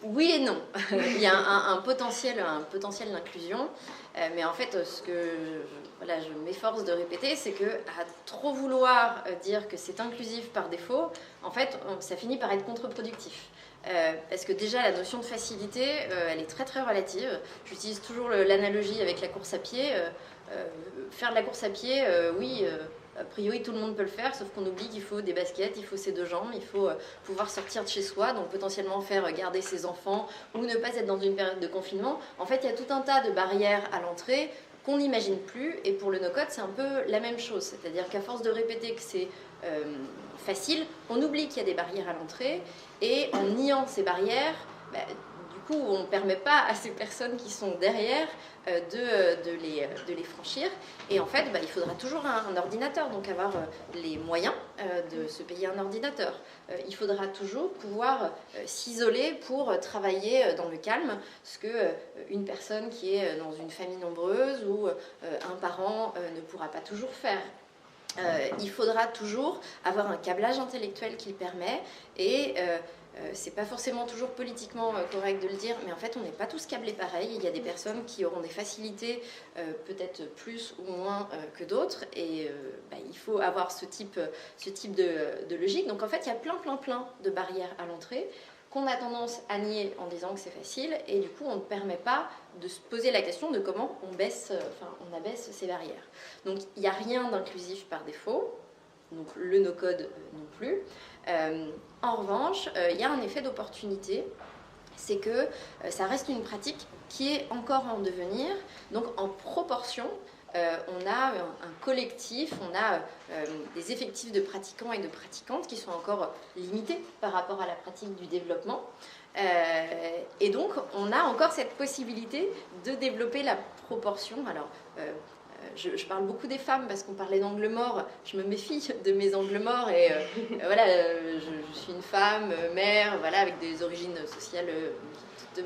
Oui et non. Il y a un potentiel d'inclusion, mais en fait, ce que je m'efforce de répéter, c'est que à trop vouloir dire que c'est inclusif par défaut, en fait, ça finit par être contre-productif. Parce que déjà la notion de facilité elle est très très relative. J'utilise toujours l'analogie avec la course à pied. Faire de la course à pied, oui, a priori tout le monde peut le faire, sauf qu'on oublie qu'il faut des baskets, il faut ses deux jambes, il faut pouvoir sortir de chez soi, donc potentiellement faire garder ses enfants ou ne pas être dans une période de confinement. En fait, il y a tout un tas de barrières à l'entrée qu'on n'imagine plus, et pour le no-code c'est un peu la même chose, c'est-à-dire qu'à force de répéter que c'est facile, on oublie qu'il y a des barrières à l'entrée, et en niant ces barrières, du coup on ne permet pas à ces personnes qui sont derrière de les franchir, et en fait il faudra toujours un ordinateur, donc avoir les moyens de se payer un ordinateur. Il faudra toujours pouvoir s'isoler pour travailler dans le calme, ce que une personne qui est dans une famille nombreuse ou un parent ne pourra pas toujours faire. il faudra toujours avoir un câblage intellectuel qui le permet et c'est pas forcément toujours politiquement correct de le dire, mais en fait on n'est pas tous câblés pareil. Il y a des personnes qui auront des facilités peut-être plus ou moins que d'autres et il faut avoir ce type de logique. Donc en fait il y a plein de barrières à l'entrée qu'on a tendance à nier en disant que c'est facile et du coup on ne permet pas de se poser la question de comment on abaisse ces barrières. Donc il n'y a rien d'inclusif par défaut, donc le no-code non plus. En revanche, il y a un effet d'opportunité, c'est que ça reste une pratique qui est encore en devenir, donc en proportion, on a un collectif, on a des effectifs de pratiquants et de pratiquantes qui sont encore limités par rapport à la pratique du développement. Et donc, on a encore cette possibilité de développer la proportion. Alors, je parle beaucoup des femmes parce qu'on parlait d'angles morts. Je me méfie de mes angles morts et voilà, je suis une femme, mère, voilà, avec des origines sociales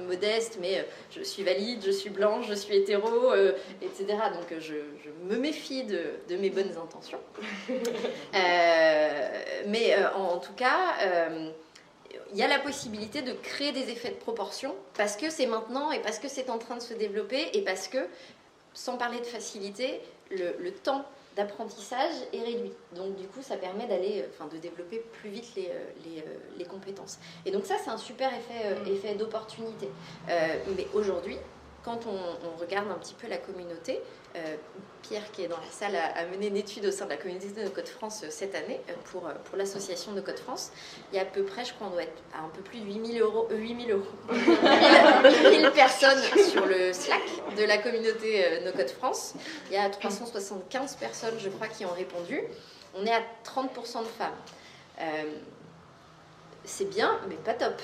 modestes, mais je suis valide, je suis blanche, je suis hétéro, etc. Donc je me méfie de mes bonnes intentions. Mais en tout cas, il y a la possibilité de créer des effets de proportion parce que c'est maintenant et parce que c'est en train de se développer et parce que sans parler de facilité, le temps d'apprentissage est réduit. Donc du coup, ça permet de développer plus vite les compétences. Et donc ça, c'est un super effet d'opportunité. Mais aujourd'hui, quand on regarde un petit peu la communauté, Pierre qui est dans la salle a mené une étude au sein de la communauté de No Code France cette année pour l'association No Code France. Il y a à peu près, je crois, on doit être à un peu plus de 8 000 personnes sur le Slack de la communauté No Code France. Il y a 375 personnes, je crois, qui ont répondu. On est à 30% de femmes. C'est bien, mais pas top.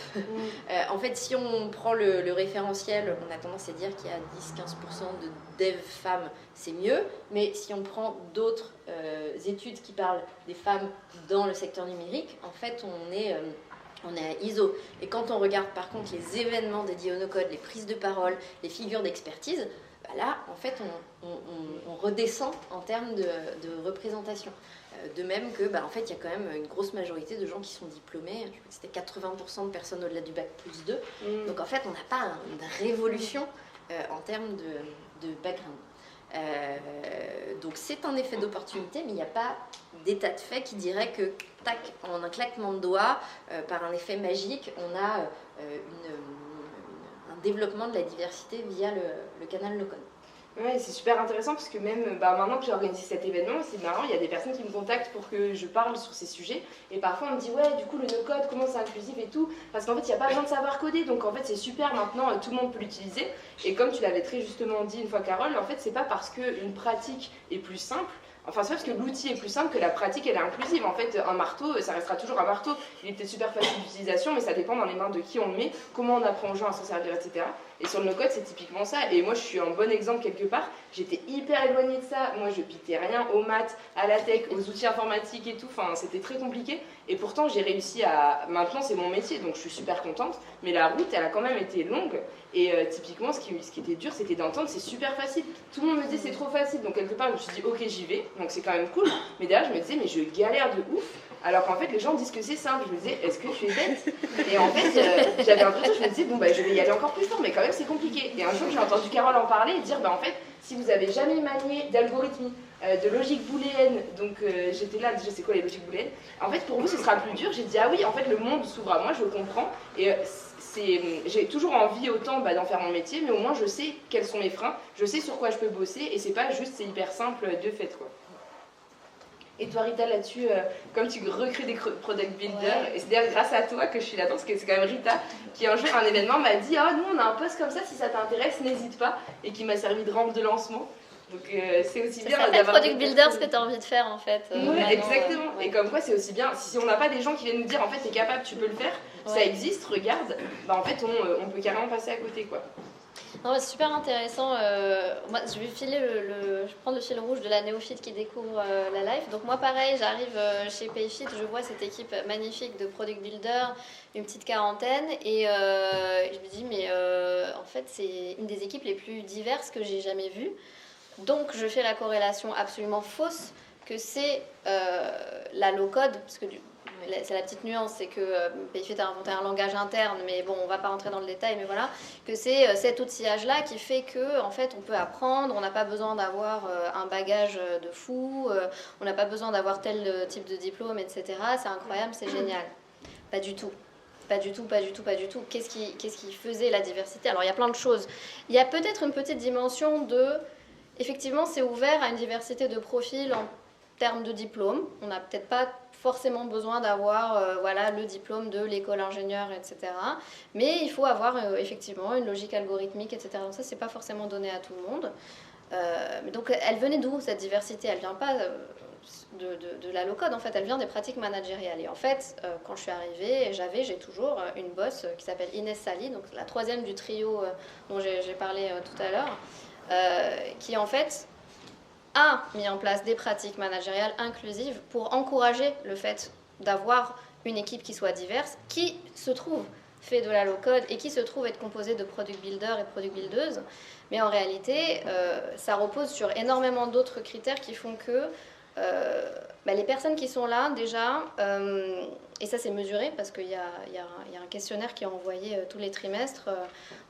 En fait, si on prend le référentiel, on a tendance à dire qu'il y a 10-15% de dev femmes, c'est mieux. Mais si on prend d'autres études qui parlent des femmes dans le secteur numérique, en fait, on est à ISO. Et quand on regarde par contre les événements dédiés au no-code, les prises de parole, les figures d'expertise, là, en fait, on redescend en termes de représentation. De même que, en fait, il y a quand même une grosse majorité de gens qui sont diplômés. Je crois que c'était 80% de personnes au-delà du bac plus 2. Donc, en fait, on n'a pas une révolution en termes de background. Donc, c'est un effet d'opportunité, mais il n'y a pas d'état de fait qui dirait que, tac, en un claquement de doigts, par un effet magique, on a un développement de la diversité via le canal no-code. Ouais, c'est super intéressant parce que même maintenant que j'ai organisé cet événement, c'est marrant, il y a des personnes qui me contactent pour que je parle sur ces sujets et parfois on me dit ouais, du coup le no-code, comment c'est inclusif et tout, parce qu'en fait il n'y a pas besoin de savoir coder, donc en fait c'est super maintenant, tout le monde peut l'utiliser. Et comme tu l'avais très justement dit une fois Carole, en fait c'est pas parce qu'une pratique est plus simple, enfin c'est pas parce que l'outil est plus simple que la pratique elle est inclusive. En fait un marteau, ça restera toujours un marteau, il est peut-être super facile d'utilisation, mais ça dépend dans les mains de qui on le met, comment on apprend aux gens à s'en servir, etc. Et sur le no-code, c'est typiquement ça. Et moi, je suis un bon exemple quelque part. J'étais hyper éloignée de ça. Moi, je pitais rien aux maths, à la tech, aux outils informatiques et tout. Enfin, c'était très compliqué. Et pourtant, j'ai réussi à... Maintenant, c'est mon métier, donc je suis super contente. Mais la route, elle a quand même été longue. Et typiquement, ce qui était dur, c'était d'entendre, c'est super facile. Tout le monde me disait, c'est trop facile. Donc, quelque part, je me suis dit, ok, j'y vais. Donc, c'est quand même cool. Mais derrière, je me disais, mais je galère de ouf. Alors qu'en fait, les gens disent que c'est simple. Je me disais, est-ce que tu es bête? Et en fait, j'avais l'impression, je me disais, bon, je vais y aller encore plus fort, mais quand même, c'est compliqué. Et un jour, j'ai entendu Carole en parler et dire, en fait, si vous avez jamais manié d'algorithmie, de logique booléenne, donc j'étais là, je sais quoi les logiques booléennes, en fait, pour vous, ce sera plus dur. J'ai dit, ah oui, en fait, le monde s'ouvre à moi, je comprends. Et j'ai toujours envie autant d'en faire mon métier, mais au moins, je sais quels sont mes freins, je sais sur quoi je peux bosser, et c'est pas juste, c'est hyper simple de fait, quoi. Et toi Rita là-dessus, comme tu recrutes des product builders, et c'est d'ailleurs grâce à toi que je suis là-dedans, parce que c'est quand même Rita qui un jour à un événement m'a dit « Ah, nous on a un poste comme ça, si ça t'intéresse, n'hésite pas », et qui m'a servi de rampe de lancement. Donc c'est aussi bien d'avoir... product builder ce que tu as envie de faire en fait. Ouais, exactement. Ouais. Et comme quoi c'est aussi bien, si on n'a pas des gens qui viennent nous dire en fait t'es capable, tu peux le faire, ça existe, regarde, en fait on peut carrément passer à côté quoi. Non, c'est super intéressant. Moi, je vais prendre le fil rouge de la néophyte qui découvre la life. Donc moi, pareil, j'arrive chez Payfit, je vois cette équipe magnifique de product builders, une petite quarantaine, et je me dis, mais en fait, c'est une des équipes les plus diverses que j'ai jamais vues. Donc, je fais la corrélation absolument fausse que c'est la low-code, parce que c'est la petite nuance, c'est que PayFit a inventé un langage interne, mais bon, on va pas rentrer dans le détail, mais voilà, que c'est cet outillage-là qui fait que, en fait, on peut apprendre, on n'a pas besoin d'avoir un bagage de fou, on n'a pas besoin d'avoir tel type de diplôme, etc. C'est incroyable, c'est génial. Pas du tout. Pas du tout, pas du tout, pas du tout. Qu'est-ce qui faisait la diversité? Alors, il y a plein de choses. Il y a peut-être une petite dimension de... Effectivement, c'est ouvert à une diversité de profils en termes de diplôme. On n'a peut-être pas forcément besoin d'avoir voilà, le diplôme de l'école ingénieur, etc. Mais il faut avoir effectivement une logique algorithmique, etc. Donc ça, c'est pas forcément donné à tout le monde. Donc elle venait d'où cette diversité? Elle vient pas de la low-code, en fait, elle vient des pratiques managériales. Et en fait, quand je suis arrivée, j'ai toujours une boss qui s'appelle Inès Sali, donc la troisième du trio dont j'ai parlé tout à l'heure, qui en fait a mis en place des pratiques managériales inclusives pour encourager le fait d'avoir une équipe qui soit diverse, qui se trouve fait de la low-code et qui se trouve être composée de product builders et product buildeuses. Mais en réalité, ça repose sur énormément d'autres critères qui font que les personnes qui sont là, déjà, et ça c'est mesuré parce qu'il y a un questionnaire qui est envoyé tous les trimestres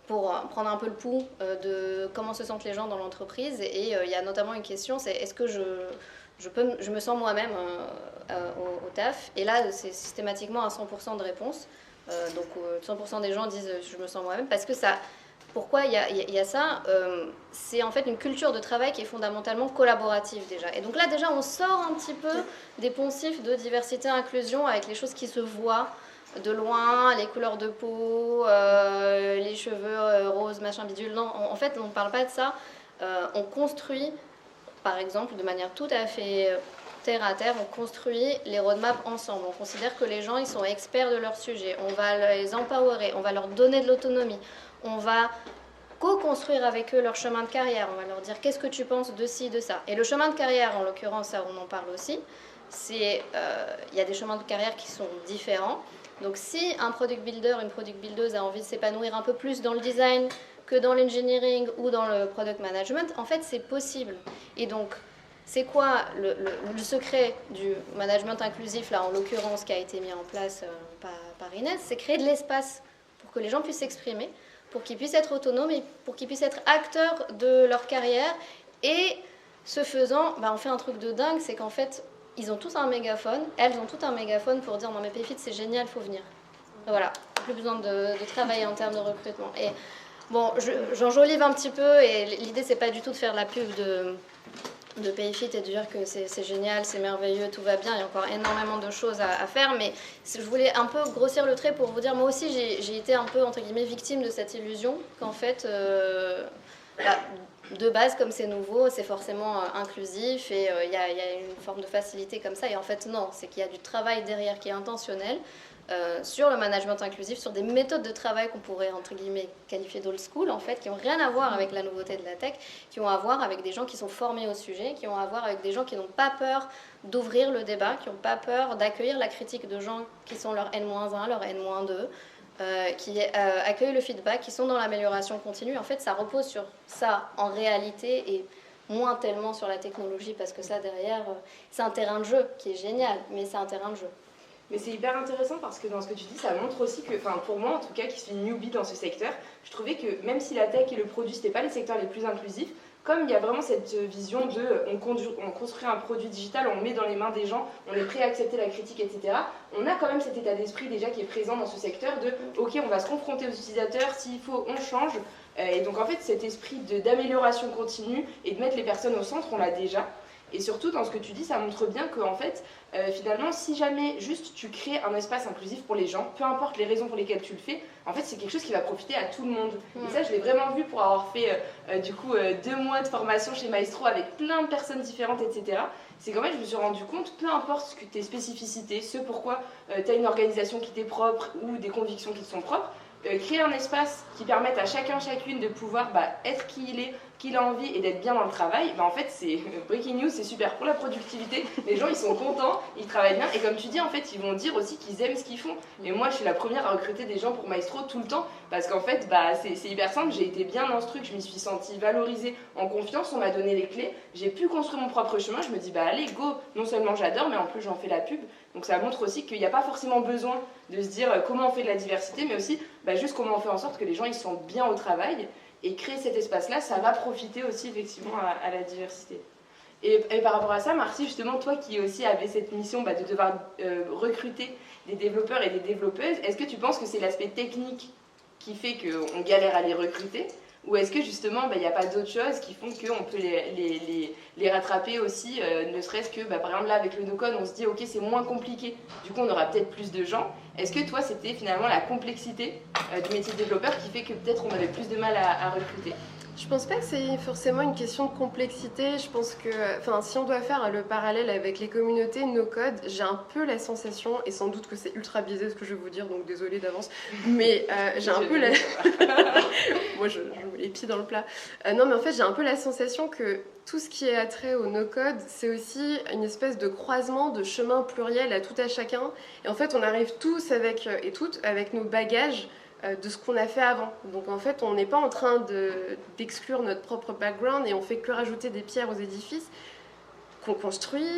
pour prendre un peu le pouls de comment se sentent les gens dans l'entreprise. Et il y a notamment une question, c'est est-ce que je me sens moi-même au taf? Et là, c'est systématiquement à 100% de réponse. Donc 100% des gens disent je me sens moi-même parce que ça... Pourquoi il y a ça? C'est en fait une culture de travail qui est fondamentalement collaborative déjà. Et donc là déjà on sort un petit peu des poncifs de diversité inclusion avec les choses qui se voient de loin, les couleurs de peau, les cheveux roses, machin bidule. Non, en fait on ne parle pas de ça. On construit par exemple de manière tout à fait terre à terre, on construit les roadmaps ensemble. On considère que les gens ils sont experts de leur sujet. On va les empowerer, on va leur donner de l'autonomie. On va co-construire avec eux leur chemin de carrière. On va leur dire qu'est-ce que tu penses de ci, de ça. Et le chemin de carrière, en l'occurrence, ça on en parle aussi, il y a des chemins de carrière qui sont différents. Donc si un product builder, une product buildeuse a envie de s'épanouir un peu plus dans le design que dans l'engineering ou dans le product management, en fait c'est possible. Et donc c'est quoi le secret du management inclusif, là en l'occurrence qui a été mis en place par Inès? C'est créer de l'espace pour que les gens puissent s'exprimer, pour qu'ils puissent être autonomes et pour qu'ils puissent être acteurs de leur carrière. Et ce faisant, on fait un truc de dingue, c'est qu'en fait, ils ont tous un mégaphone, elles ont tout un mégaphone pour dire « Non mais PayFit, c'est génial, il faut venir ». Voilà, plus besoin de travailler en termes de recrutement. Et bon, j'enjolive un petit peu et l'idée, c'est pas du tout de faire la pub de PayFit et de dire que c'est génial, c'est merveilleux, tout va bien, il y a encore énormément de choses à faire, mais je voulais un peu grossir le trait pour vous dire, moi aussi j'ai été un peu, entre guillemets, victime de cette illusion qu'en fait, de base, comme c'est nouveau, c'est forcément inclusif et il y a une forme de facilité comme ça, et en fait non, c'est qu'il y a du travail derrière qui est intentionnel, sur le management inclusif, sur des méthodes de travail qu'on pourrait, entre guillemets, qualifier d'old school, en fait, qui n'ont rien à voir avec la nouveauté de la tech, qui ont à voir avec des gens qui sont formés au sujet, qui ont à voir avec des gens qui n'ont pas peur d'ouvrir le débat, qui n'ont pas peur d'accueillir la critique de gens qui sont leur N-1, leur N-2, qui accueillent le feedback, qui sont dans l'amélioration continue. En fait, ça repose sur ça, en réalité, et moins tellement sur la technologie, parce que ça, derrière, c'est un terrain de jeu qui est génial, mais c'est un terrain de jeu. Mais c'est hyper intéressant parce que dans ce que tu dis, ça montre aussi que, enfin pour moi en tout cas qui suis newbie dans ce secteur, je trouvais que même si la tech et le produit c'était pas les secteurs les plus inclusifs, comme il y a vraiment cette vision de on construit un produit digital, on le met dans les mains des gens, on est prêt à accepter la critique, etc. On a quand même cet état d'esprit déjà qui est présent dans ce secteur de ok on va se confronter aux utilisateurs, s'il faut on change. Et donc en fait cet esprit d'amélioration continue et de mettre les personnes au centre, on l'a déjà. Et surtout, dans ce que tu dis, ça montre bien que en fait, finalement, si jamais juste tu crées un espace inclusif pour les gens, peu importe les raisons pour lesquelles tu le fais, en fait, c'est quelque chose qui va profiter à tout le monde. Et ça, je l'ai vraiment vu pour avoir fait, 2 mois de formation chez Maestro avec plein de personnes différentes, etc. C'est qu'en fait, je me suis rendu compte, peu importe ce que tes spécificités, ce pourquoi tu as une organisation qui t'est propre ou des convictions qui te sont propres, créer un espace qui permette à chacune de pouvoir être qui qu'il a envie et d'être bien dans le travail, en fait, c'est breaking news, c'est super pour la productivité. Les gens, ils sont contents, ils travaillent bien. Et comme tu dis, en fait, ils vont dire aussi qu'ils aiment ce qu'ils font. Et moi, je suis la première à recruter des gens pour Maestro tout le temps. Parce qu'en fait, c'est hyper simple. J'ai été bien dans ce truc, je m'y suis sentie valorisée, en confiance. On m'a donné les clés. J'ai pu construire mon propre chemin. Je me dis, allez, go. Non seulement j'adore, mais en plus, j'en fais la pub. Donc ça montre aussi qu'il n'y a pas forcément besoin de se dire comment on fait de la diversité, mais aussi juste comment on fait en sorte que les gens ils se sentent bien au travail. Et créer cet espace-là, ça va profiter aussi effectivement à la diversité. Et par rapport à ça, Marcy, justement, toi qui aussi avais cette mission de devoir recruter des développeurs et des développeuses, est-ce que tu penses que c'est l'aspect technique qui fait qu'on galère à les recruter? Ou est-ce que justement, il n'y a pas d'autres choses qui font qu'on peut les rattraper aussi, ne serait-ce que, par exemple, là, avec le no-code, on se dit, ok, c'est moins compliqué, du coup, on aura peut-être plus de gens. Est-ce que toi, c'était finalement la complexité du métier de développeur qui fait que peut-être on avait plus de mal à recruter? Je pense pas que c'est forcément une question de complexité. Je pense que, si on doit faire le parallèle avec les communautés no-code, j'ai un peu la sensation, et sans doute que c'est ultra biaisé ce que je vais vous dire, donc désolée d'avance, mais j'ai un peu la... Moi, je mets les pieds dans le plat. Non, mais en fait, j'ai un peu la sensation que tout ce qui est attrait au no-code, c'est aussi une espèce de croisement de chemins pluriels à tout à chacun. Et en fait, on arrive tous et toutes avec nos bagages de ce qu'on a fait avant. Donc en fait, on n'est pas en train d'exclure notre propre background et on fait que rajouter des pierres aux édifices qu'on construit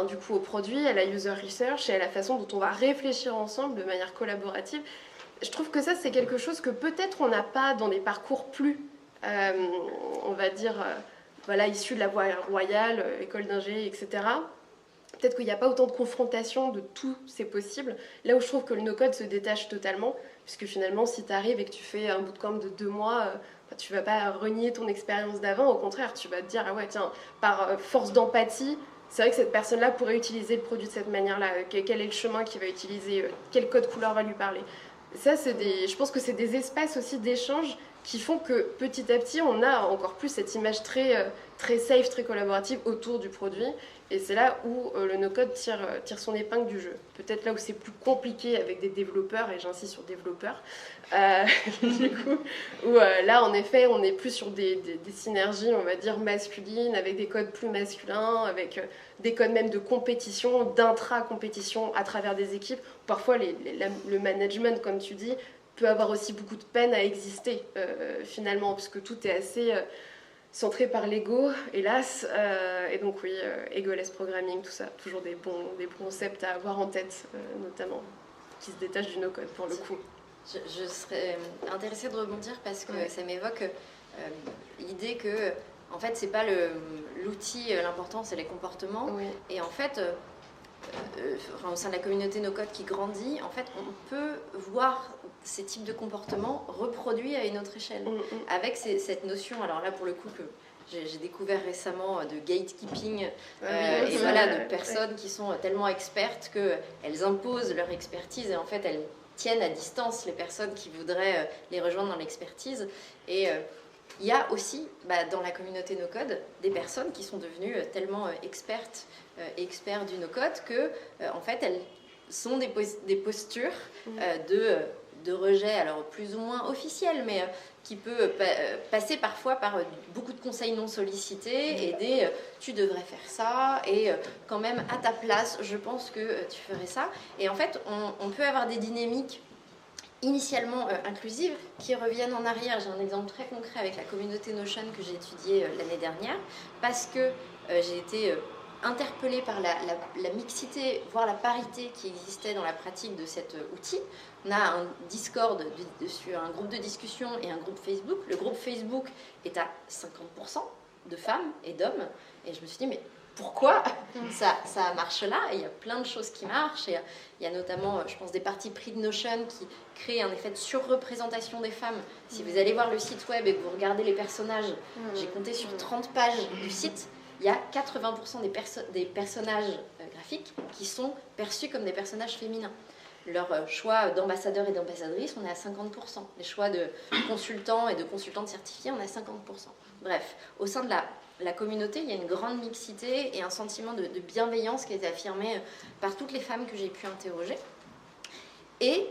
du coup au produit, à la user research et à la façon dont on va réfléchir ensemble de manière collaborative. Je trouve que ça, c'est quelque chose que peut-être on n'a pas dans des parcours plus, on va dire, issus de la voie royale, école d'ingé, etc. Peut-être qu'il n'y a pas autant de confrontation de tout, c'est possible. Là où je trouve que le no-code se détache totalement, puisque finalement, si tu arrives et que tu fais un bootcamp de 2 mois, tu vas pas renier ton expérience d'avant. Au contraire, tu vas te dire, ah ouais, tiens, par force d'empathie, c'est vrai que cette personne-là pourrait utiliser le produit de cette manière-là. Quel est le chemin qu'il va utiliser? Quel code couleur va lui parler? Ça, je pense que c'est des espaces aussi d'échange qui font que petit à petit, on a encore plus cette image très, très safe, très collaborative autour du produit. Et c'est là où le no-code tire son épingle du jeu. Peut-être là où c'est plus compliqué avec des développeurs, et j'insiste sur développeurs, du coup, où là, en effet, on est plus sur des synergies, on va dire, masculines, avec des codes plus masculins, avec des codes même de compétition, d'intra-compétition à travers des équipes. Parfois, le management, comme tu dis, peut avoir aussi beaucoup de peine à exister, finalement, puisque tout est assez... centré par l'ego, hélas, et donc oui, egoless programming, tout ça, toujours des bons concepts à avoir en tête, notamment, qui se détachent du no-code pour le coup. Je serais intéressée de rebondir parce que ça m'évoque l'idée que, en fait, c'est pas l'outil, l'important, c'est les comportements. Oui. Et en fait, au sein de la communauté no-code qui grandit, en fait, on peut voir ces types de comportements reproduits à une autre échelle. Avec cette notion, alors là pour le coup que j'ai découvert récemment de gatekeeping, et voilà, de personnes qui sont tellement expertes qu'elles imposent leur expertise et en fait elles tiennent à distance les personnes qui voudraient les rejoindre dans l'expertise. Et il y a aussi dans la communauté no-code des personnes qui sont devenues tellement expertes et experts du no-code que en fait elles sont des postures de rejet, alors plus ou moins officiel, mais qui peut passer parfois par beaucoup de conseils non sollicités et des tu devrais faire ça et quand même à ta place je pense que tu ferais ça. Et en fait on peut avoir des dynamiques initialement inclusives qui reviennent en arrière. J'ai un exemple très concret avec la communauté Notion que j'ai étudiée l'année dernière parce que j'ai été interpellée par la mixité, voire la parité qui existait dans la pratique de cet outil. On a un Discord sur un groupe de discussion et un groupe Facebook. Le groupe Facebook est à 50% de femmes et d'hommes. Et je me suis dit, mais pourquoi ça marche là? Et il y a plein de choses qui marchent. Et il y a notamment, je pense, des parties pris de Notion qui créent un effet de surreprésentation des femmes. Si vous allez voir le site web et que vous regardez les personnages, j'ai compté sur 30 pages du site, il y a 80% des personnages graphiques qui sont perçus comme des personnages féminins. Leur choix d'ambassadeurs et d'ambassadrices, on est à 50%. Les choix de consultants et de consultantes certifiées, on est à 50%. Bref, au sein de la communauté, il y a une grande mixité et un sentiment de bienveillance qui a été affirmé par toutes les femmes que j'ai pu interroger. Et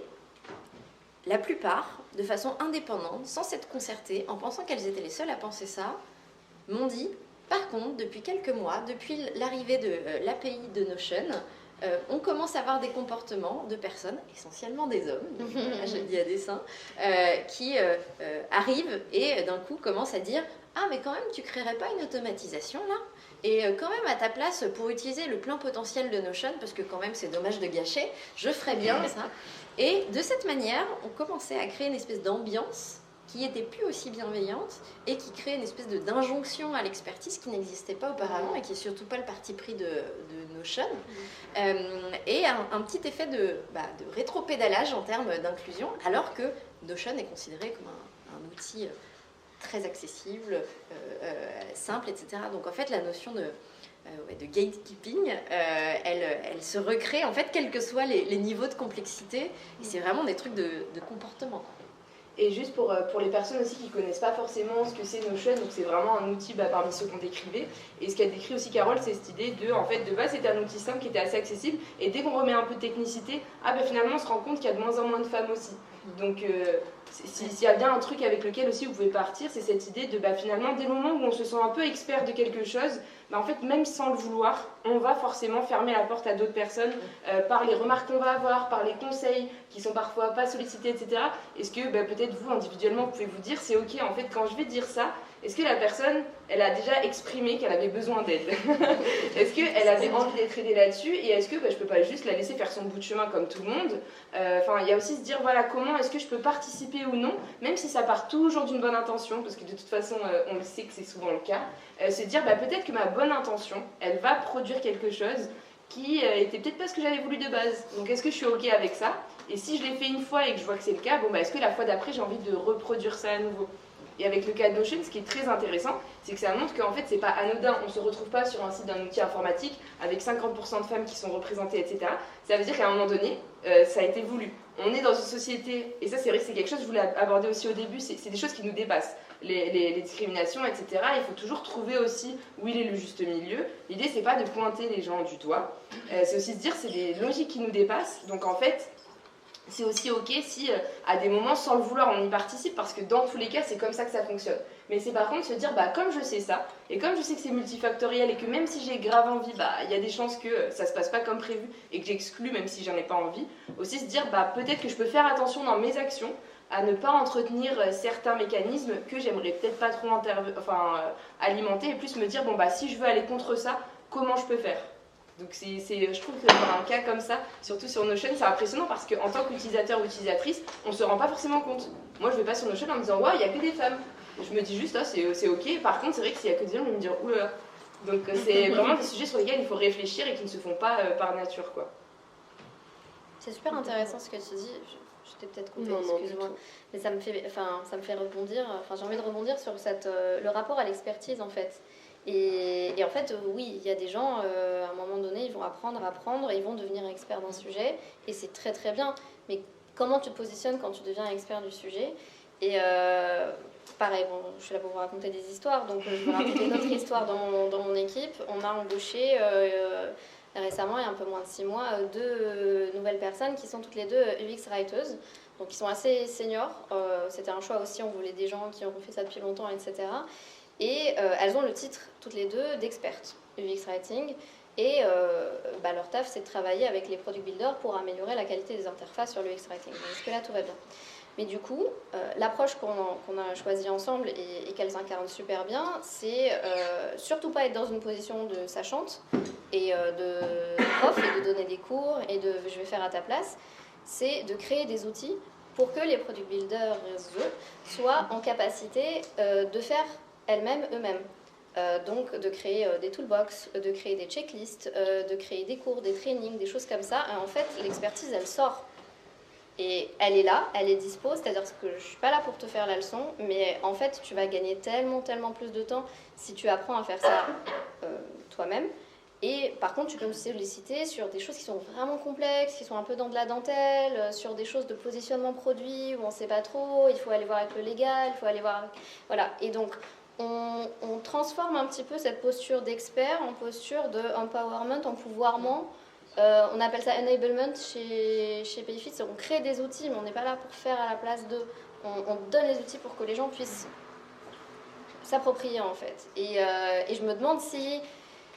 la plupart, de façon indépendante, sans s'être concertées, en pensant qu'elles étaient les seules à penser ça, m'ont dit, par contre, depuis quelques mois, depuis l'arrivée de l'API de Notion, on commence à avoir des comportements de personnes, essentiellement des hommes, donc, là, je le dis à dessein, qui arrivent et d'un coup commencent à dire « Ah, mais quand même, tu créerais pas une automatisation là ? Et quand même, à ta place, pour utiliser le plein potentiel de Notion, parce que quand même, c'est dommage de gâcher, je ferais bien ça. » Et de cette manière, on commençait à créer une espèce d'ambiance qui n'était plus aussi bienveillante et qui créait une espèce d'injonction à l'expertise qui n'existait pas auparavant et qui n'est surtout pas le parti pris de Notion. Et un petit effet de rétropédalage en termes d'inclusion, alors que Notion est considéré comme un outil très accessible, simple, etc. Donc en fait, la notion de gatekeeping, elle se recrée, en fait, quels que soient les niveaux de complexité. Et c'est vraiment des trucs de comportement, quoi. Et juste pour les personnes aussi qui ne connaissent pas forcément ce que c'est Notion, donc c'est vraiment un outil parmi ceux qu'on décrivait. Et ce qu'a décrit aussi Carole, c'est cette idée de base, c'était un outil simple qui était assez accessible. Et dès qu'on remet un peu de technicité, finalement on se rend compte qu'il y a de moins en moins de femmes aussi. Donc s'il y a bien un truc avec lequel aussi vous pouvez partir, c'est cette idée de finalement, dès le moment où on se sent un peu expert de quelque chose, en fait, même sans le vouloir, on va forcément fermer la porte à d'autres personnes par les remarques qu'on va avoir, par les conseils qui sont parfois pas sollicités, etc. Est-ce que peut-être vous, individuellement, vous pouvez vous dire, c'est ok, en fait, quand je vais dire ça, est-ce que la personne, elle a déjà exprimé qu'elle avait besoin d'aide? Est-ce qu'elle avait envie d'être aidée là-dessus? Et est-ce que je peux pas juste la laisser faire son bout de chemin comme tout le monde? Il y a aussi se dire, voilà, comment est-ce que je peux participer ou non, même si ça part toujours d'une bonne intention, parce que de toute façon, on le sait que c'est souvent le cas, se dire, peut-être que ma bonne intention, elle va produire quelque chose qui était peut-être pas ce que j'avais voulu de base. Donc est-ce que je suis ok avec ça? Et si je l'ai fait une fois et que je vois que c'est le cas, est-ce que la fois d'après, j'ai envie de reproduire ça à nouveau? Et avec le cas de Notion, ce qui est très intéressant, c'est que ça montre qu'en fait, c'est pas anodin. On ne se retrouve pas sur un site d'un outil informatique avec 50% de femmes qui sont représentées, etc. Ça veut dire qu'à un moment donné, ça a été voulu. On est dans une société, et ça c'est vrai que c'est quelque chose, je voulais aborder aussi au début, c'est des choses qui nous dépassent. Les discriminations, etc. Il faut toujours trouver aussi où il est le juste milieu. L'idée, c'est pas de pointer les gens du doigt. C'est aussi se dire, c'est des logiques qui nous dépassent. Donc en fait, c'est aussi ok si à des moments, sans le vouloir, on y participe, parce que dans tous les cas, c'est comme ça que ça fonctionne. Mais c'est par contre se dire, comme je sais ça, et comme je sais que c'est multifactoriel, et que même si j'ai grave envie, il y a des chances que ça se passe pas comme prévu, et que j'exclus même si j'en ai pas envie, aussi se dire, peut-être que je peux faire attention dans mes actions, à ne pas entretenir certains mécanismes que j'aimerais peut-être pas trop alimenter, et plus me dire, si je veux aller contre ça, comment je peux faire? Donc je trouve que dans un cas comme ça, surtout sur Notion, c'est impressionnant parce qu'en tant qu'utilisateur ou utilisatrice, on ne se rend pas forcément compte. Moi, je ne vais pas sur Notion en me disant « Ouais, il n'y a que des femmes ». Je me dis juste « c'est ok ». Par contre, c'est vrai que s'il n'y a que des hommes, je vais me dire « Oula ». Donc c'est vraiment des sujets sur lesquels il faut réfléchir et qui ne se font pas par nature, quoi. C'est super intéressant ce que tu dis. Je t'ai peut-être coupé, excuse-moi. Mais ça me fait rebondir. J'ai envie de rebondir sur le rapport à l'expertise, en fait. Et en fait, oui, il y a des gens, à un moment donné, ils vont apprendre, et ils vont devenir experts d'un sujet, et c'est très très bien. Mais comment tu te positionnes quand tu deviens expert du sujet? Et pareil, je suis là pour vous raconter des histoires, donc je vais raconter notre histoire dans mon équipe. On a embauché récemment, il y a un peu moins de 6 mois, 2 nouvelles personnes qui sont toutes les deux UX writers, donc ils sont assez seniors. C'était un choix aussi, on voulait des gens qui ont fait ça depuis longtemps, etc. Et elles ont le titre, toutes les deux, d'expertes UX Writing. Et leur taf, c'est de travailler avec les product builders pour améliorer la qualité des interfaces sur l'UX Writing. Donc jusque-là, tout va bien. Mais du coup, l'approche qu'on a choisie ensemble et qu'elles incarnent super bien, c'est surtout pas être dans une position de sachante et de prof et de donner des cours et de je vais faire à ta place. C'est de créer des outils pour que les product builders soient en capacité de faire eux-mêmes. Donc de créer des toolbox, de créer des checklists, de créer des cours, des trainings, des choses comme ça. Et en fait, l'expertise, elle sort. Et elle est là, elle est dispo, c'est-à-dire que je ne suis pas là pour te faire la leçon, mais en fait, tu vas gagner tellement plus de temps si tu apprends à faire ça toi-même. Et par contre, tu peux me solliciter sur des choses qui sont vraiment complexes, qui sont un peu dans de la dentelle, sur des choses de positionnement produit où on ne sait pas trop, il faut aller voir avec le légal, il faut aller voir... Voilà, et donc on transforme un petit peu cette posture d'expert en posture de empowerment, en pouvoirment, On appelle ça enablement chez PayFit, on crée des outils, mais on n'est pas là pour faire à la place d'eux. On donne les outils pour que les gens puissent s'approprier en fait. Et je me demande si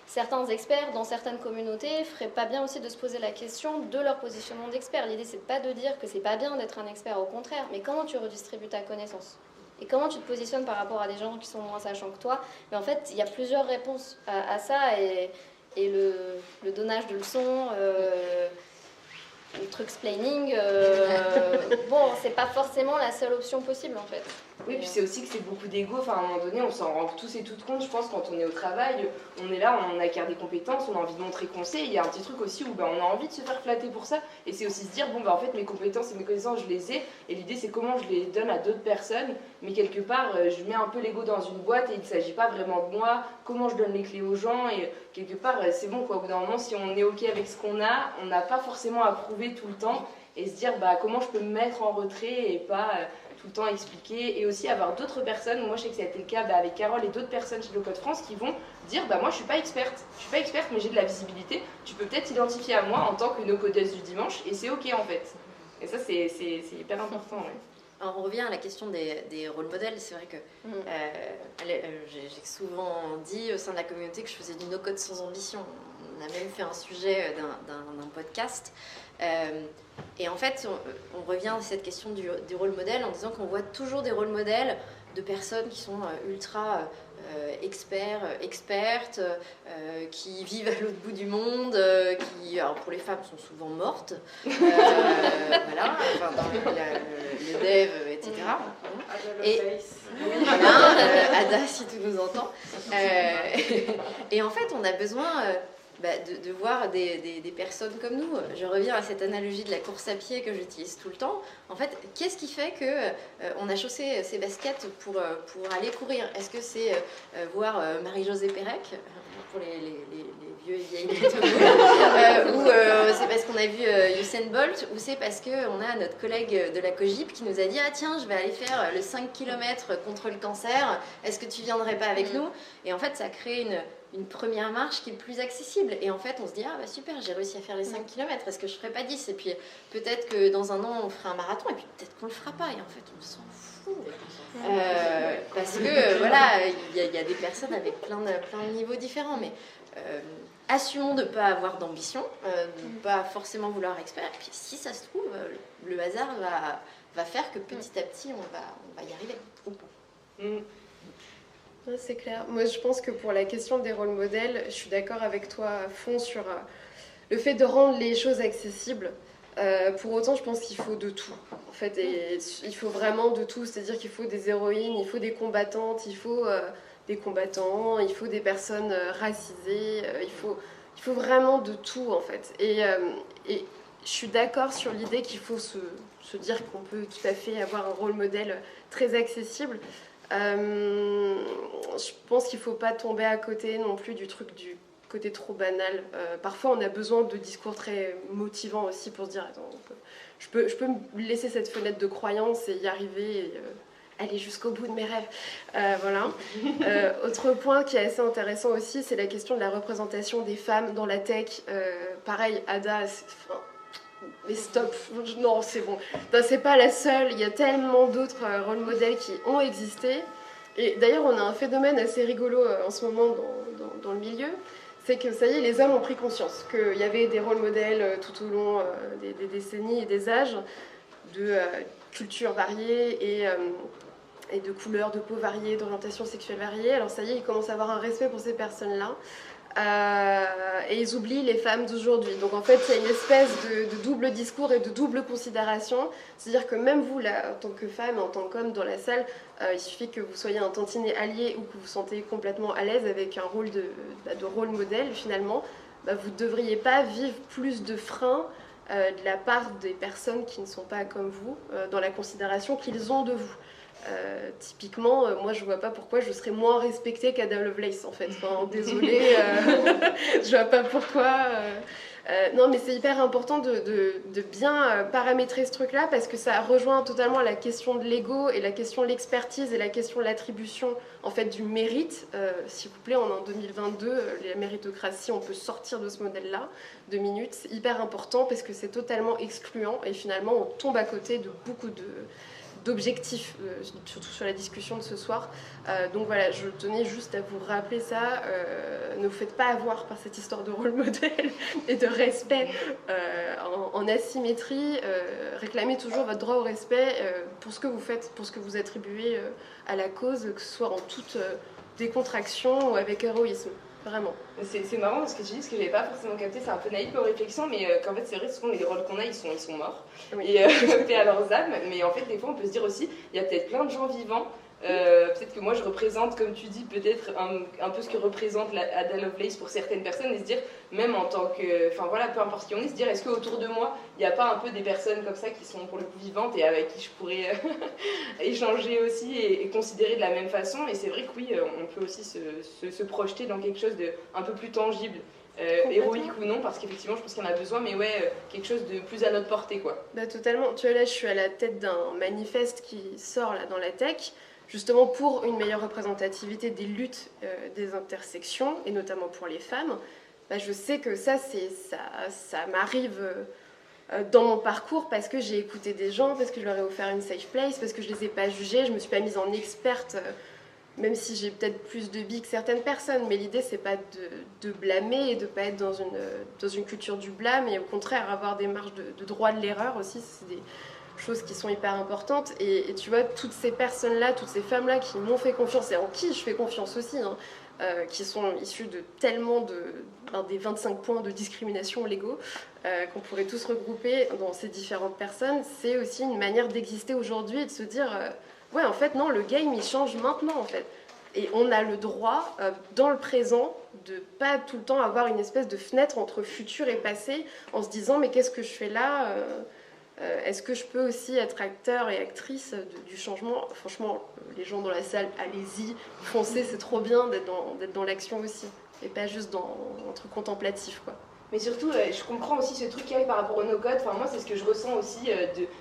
certains experts dans certaines communautés feraient pas bien aussi de se poser la question de leur positionnement d'expert. L'idée c'est pas de dire que c'est pas bien d'être un expert, au contraire, mais comment tu redistribues ta connaissance et comment tu te positionnes par rapport à des gens qui sont moins sachants que toi. Mais en fait, il y a plusieurs réponses à ça et le donnage de leçons, le truc-splaining, bon, c'est pas forcément la seule option possible en fait. Oui, puis c'est aussi que c'est beaucoup d'ego. Enfin, à un moment donné, on s'en rend tous et toutes compte. Je pense quand on est au travail, on est là, on acquiert des compétences, on a envie de montrer qu'on sait. Il y a un petit truc aussi où on a envie de se faire flatter pour ça. Et c'est aussi se dire, bon, en fait, mes compétences et mes connaissances, je les ai. Et l'idée, c'est comment je les donne à d'autres personnes. Mais quelque part, je mets un peu l'ego dans une boîte et il ne s'agit pas vraiment de moi. Comment je donne les clés aux gens. Et quelque part, c'est bon, quoi. Au bout d'un moment, si on est OK avec ce qu'on a, on n'a pas forcément à prouver tout le temps. Et se dire, comment je peux me mettre en retrait et pas tout le temps expliquer, et aussi avoir d'autres personnes. Moi je sais que ça a été le cas avec Carole et d'autres personnes chez Low Code France qui vont dire moi je suis pas experte mais j'ai de la visibilité, tu peux peut-être t'identifier à moi en tant que no-codeuse du dimanche et c'est ok en fait. Et ça c'est hyper important. Ouais. Alors on revient à la question des rôles modèles. C'est vrai que j'ai souvent dit au sein de la communauté que je faisais du no-code sans ambition. On a même fait un sujet d'un podcast. Et en fait, on revient à cette question du rôle modèle en disant qu'on voit toujours des rôles modèles de personnes qui sont ultra expertes, qui vivent à l'autre bout du monde, qui, alors pour les femmes, sont souvent mortes, voilà, enfin, dans le dev, etc. Et voilà, Ada, si tu nous entends. Et en fait, on a besoin de voir des personnes comme nous. Je reviens à cette analogie de la course à pied que j'utilise tout le temps. En fait, qu'est-ce qui fait qu'on a chaussé ses baskets pour aller courir? Est-ce que c'est voir Marie-Josée Pérec, pour les vieux et vieilles ou c'est parce qu'on a vu Usain Bolt, ou c'est parce qu'on a notre collègue de la Cogip qui nous a dit « Ah tiens, je vais aller faire le 5 km contre le cancer, est-ce que tu viendrais pas avec nous ?» Et en fait, ça crée une première marche qui est plus accessible. Et en fait, on se dit, super, j'ai réussi à faire les 5 km, est-ce que je ferai pas 10? Et puis peut-être que dans un an, on fera un marathon, et puis peut-être qu'on le fera pas. Et en fait, on s'en fout. Parce que, voilà, il y a des personnes avec plein de niveaux différents. Mais assumons de ne pas avoir d'ambition, de ne pas forcément vouloir expert. Et puis si ça se trouve, le hasard va faire que petit à petit, on va y arriver. Ou pas. C'est clair. Moi, je pense que pour la question des rôles modèles, je suis d'accord avec toi à fond sur le fait de rendre les choses accessibles. Pour autant, je pense qu'il faut de tout. En fait, et il faut vraiment de tout. C'est-à-dire qu'il faut des héroïnes, il faut des combattantes, il faut des combattants, il faut des personnes racisées. Il faut vraiment de tout, en fait. Et je suis d'accord sur l'idée qu'il faut se dire qu'on peut tout à fait avoir un rôle modèle très accessible. Je pense qu'il ne faut pas tomber à côté non plus du côté trop banal. Parfois, on a besoin de discours très motivants aussi pour se dire attends, je peux me laisser cette fenêtre de croyance et y arriver et aller jusqu'au bout de mes rêves. Voilà. Autre point qui est assez intéressant aussi, c'est la question de la représentation des femmes dans la tech. Pareil, Ada, mais stop, non c'est bon. Ben, c'est pas la seule, il y a tellement d'autres rôles modèles qui ont existé. Et d'ailleurs on a un phénomène assez rigolo en ce moment dans le milieu, c'est que ça y est, les hommes ont pris conscience qu'il y avait des rôles modèles tout au long des décennies et des âges, de cultures variées et de couleurs de peau variées, d'orientation sexuelle variée. Alors ça y est, ils commencent à avoir un respect pour ces personnes-là. Et ils oublient les femmes d'aujourd'hui. Donc en fait, il y a une espèce de double discours et de double considération. C'est-à-dire que même vous, là, en tant que femme, en tant qu'homme dans la salle, il suffit que vous soyez un tantinet allié ou que vous vous sentez complètement à l'aise avec un rôle de rôle modèle, finalement, vous ne devriez pas vivre plus de freins de la part des personnes qui ne sont pas comme vous, dans la considération qu'ils ont de vous. Typiquement, moi je vois pas pourquoi je serais moins respectée qu'Ada Lovelace en fait. Enfin, désolée, je vois pas pourquoi. Non, mais c'est hyper important de bien paramétrer ce truc-là parce que ça rejoint totalement la question de l'ego et la question de l'expertise et la question de l'attribution en fait du mérite. S'il vous plaît, on est en 2022, la méritocratie, on peut sortir de ce modèle-là 2 minutes. C'est hyper important parce que c'est totalement excluant et finalement on tombe à côté de beaucoup d'objectifs, surtout sur la discussion de ce soir. Donc voilà, je tenais juste à vous rappeler ça. Ne vous faites pas avoir par cette histoire de rôle modèle et de respect en asymétrie. Réclamez toujours votre droit au respect pour ce que vous faites, pour ce que vous attribuez à la cause, que ce soit en toute décontraction ou avec héroïsme. Vraiment. C'est marrant parce que tu dis ce que j'avais pas forcément capté, c'est un peu naïf comme réflexion, mais qu'en fait c'est vrai, souvent les rôles qu'on a ils sont morts Oui. et paix à leurs âmes, mais en fait des fois on peut se dire aussi, il y a peut-être plein de gens vivants, peut-être que moi je représente, comme tu dis, peut-être un peu ce que représente Ada Lovelace pour certaines personnes, et se dire, même en tant que, enfin voilà, peu importe qui on est, se dire est-ce qu'autour de moi il n'y a pas un peu des personnes comme ça qui sont pour le coup vivantes et avec qui je pourrais échanger aussi et considérer de la même façon. Et c'est vrai que oui, on peut aussi se projeter dans quelque chose de un peu plus tangible, héroïque ou non, parce qu'effectivement je pense qu'il y en a besoin, mais ouais, quelque chose de plus à notre portée quoi. Bah, totalement. Tu vois, là je suis à la tête d'un manifeste qui sort là, dans la tech, justement pour une meilleure représentativité des luttes des intersections, et notamment pour les femmes. Bah, je sais que ça m'arrive dans mon parcours parce que j'ai écouté des gens, parce que je leur ai offert une safe place, parce que je les ai pas jugés, je me suis pas mise en experte, même si j'ai peut-être plus de billes que certaines personnes, mais l'idée c'est pas de blâmer et de pas être dans une culture du blâme, et au contraire avoir des marges de droit de l'erreur aussi, c'est des choses qui sont hyper importantes. Et tu vois, toutes ces personnes-là, toutes ces femmes-là qui m'ont fait confiance et en qui je fais confiance aussi, hein, qui sont issues de tellement des 25 points de discrimination légaux qu'on pourrait tous regrouper dans ces différentes personnes, c'est aussi une manière d'exister aujourd'hui et de se dire ouais, en fait, non, le game, il change maintenant, en fait. Et on a le droit, dans le présent, de pas tout le temps avoir une espèce de fenêtre entre futur et passé, en se disant, mais qu'est-ce que je fais là est-ce que je peux aussi être acteur et actrice du changement? Franchement, les gens dans la salle, allez-y, foncez, c'est trop bien d'être dans l'action aussi, et pas juste dans un truc contemplatif, quoi. Mais surtout, je comprends aussi ce truc qui arrive par rapport au no-code. Enfin, moi, c'est ce que je ressens aussi.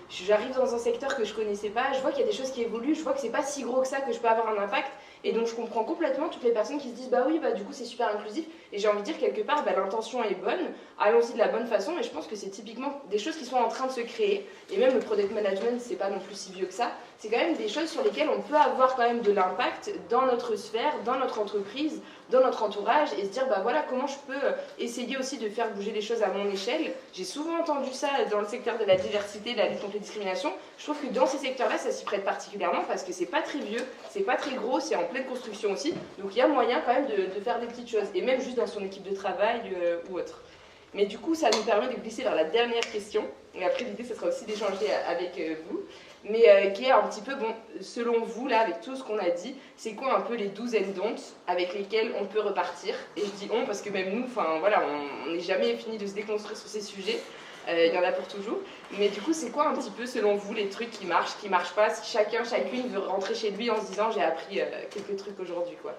J'arrive dans un secteur que je connaissais pas, je vois qu'il y a des choses qui évoluent, je vois que c'est pas si gros que ça que je peux avoir un impact. Et donc, je comprends complètement toutes les personnes qui se disent bah oui, bah du coup, c'est super inclusif. Et j'ai envie de dire, quelque part, bah, l'intention est bonne, allons-y de la bonne façon. Et je pense que c'est typiquement des choses qui sont en train de se créer. Et même le product management, c'est pas non plus si vieux que ça. C'est quand même des choses sur lesquelles on peut avoir quand même de l'impact dans notre sphère, dans notre entreprise, dans notre entourage, et se dire bah voilà comment je peux essayer aussi de faire bouger les choses à mon échelle. J'ai souvent entendu ça dans le secteur de la diversité, de la lutte contre les discriminations. Je trouve que dans ces secteurs-là, ça s'y prête particulièrement parce que c'est pas très vieux, c'est pas très gros, c'est en pleine construction aussi. Donc il y a moyen quand même de faire des petites choses, et même juste dans son équipe de travail ou autre. Mais du coup, ça nous permet de glisser vers la dernière question. Et après, l'idée, ce sera aussi d'échanger avec vous. Mais qui est un petit peu, bon, selon vous, là, avec tout ce qu'on a dit, c'est quoi un peu les do's and don'ts avec lesquels on peut repartir? Et je dis on parce que même nous, enfin voilà, on n'est jamais fini de se déconstruire sur ces sujets. Il y en a pour toujours. Mais du coup, c'est quoi un petit peu, selon vous, les trucs qui marchent pas, si chacune veut rentrer chez lui en se disant j'ai appris quelques trucs aujourd'hui, quoi.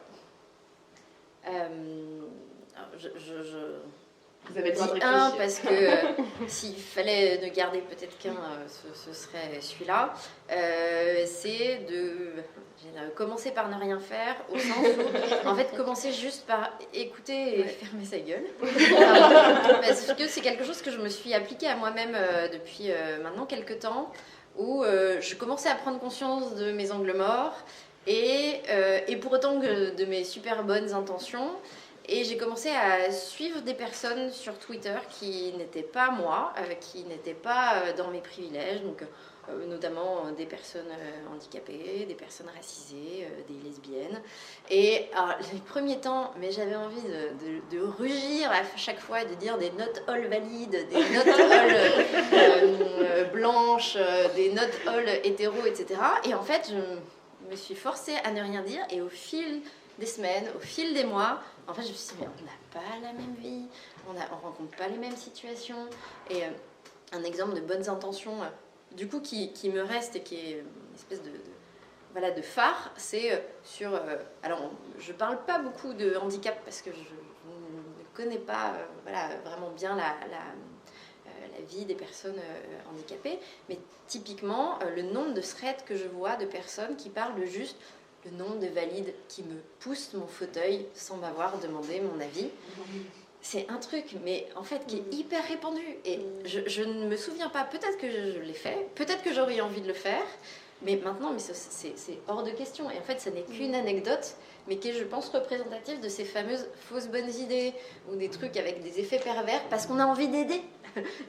Vous avez besoin de réfléchir. Un, parce que s'il fallait ne garder peut-être qu'un, ce serait celui-là. C'est de commencer par ne rien faire, au sens où, en fait, commencer juste par écouter et fermer sa gueule. Parce que c'est quelque chose que je me suis appliquée à moi-même depuis maintenant quelques temps, où je commençais à prendre conscience de mes angles morts, et pour autant que de mes super bonnes intentions. Et j'ai commencé à suivre des personnes sur Twitter qui n'étaient pas moi, qui n'étaient pas dans mes privilèges, donc notamment des personnes handicapées, des personnes racisées, des lesbiennes. Et alors, les premiers temps, mais j'avais envie de rugir à chaque fois, de dire des notes all valides, des notes all blanches, des notes all hétéro, etc. Et en fait, je me suis forcée à ne rien dire, et au fil des semaines, au fil des mois, en fait, je me suis dit, mais on n'a pas la même vie, on rencontre pas les mêmes situations. Et un exemple de bonnes intentions, du coup, qui me reste et qui est une espèce de phare, c'est sur... alors, je parle pas beaucoup de handicap parce que je ne connais pas vraiment bien la vie des personnes handicapées, mais typiquement, le nombre de threads que je vois de personnes qui parlent de juste le nombre de valides qui me poussent mon fauteuil sans m'avoir demandé mon avis. C'est un truc, mais en fait, qui est hyper répandu. Et je ne me souviens pas, peut-être que je l'ai fait, peut-être que j'aurais envie de le faire, mais maintenant, c'est hors de question. Et en fait, ça n'est qu'une anecdote, mais qui est, je pense, représentative de ces fameuses fausses bonnes idées, ou des trucs avec des effets pervers, parce qu'on a envie d'aider.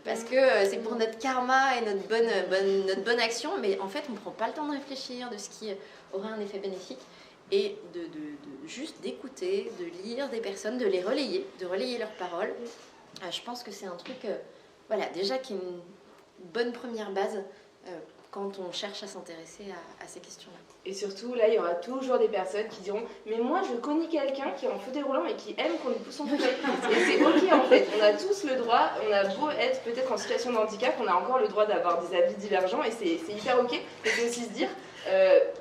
Parce que c'est pour notre karma et notre bonne action, mais en fait, on ne prend pas le temps de réfléchir de ce qui aurait un effet bénéfique. Et de juste d'écouter, de lire des personnes, de relayer leurs paroles. Je pense que c'est un truc, déjà qui est une bonne première base quand on cherche à s'intéresser à ces questions-là. Et surtout, là, il y aura toujours des personnes qui diront « Mais moi, je connais quelqu'un qui est en fauteuil roulant et qui aime qu'on lui pousse son fauteuil. » Et c'est ok, en fait. On a tous le droit, on a beau être peut-être en situation de handicap, on a encore le droit d'avoir des avis divergents et c'est hyper ok. Et c'est aussi se dire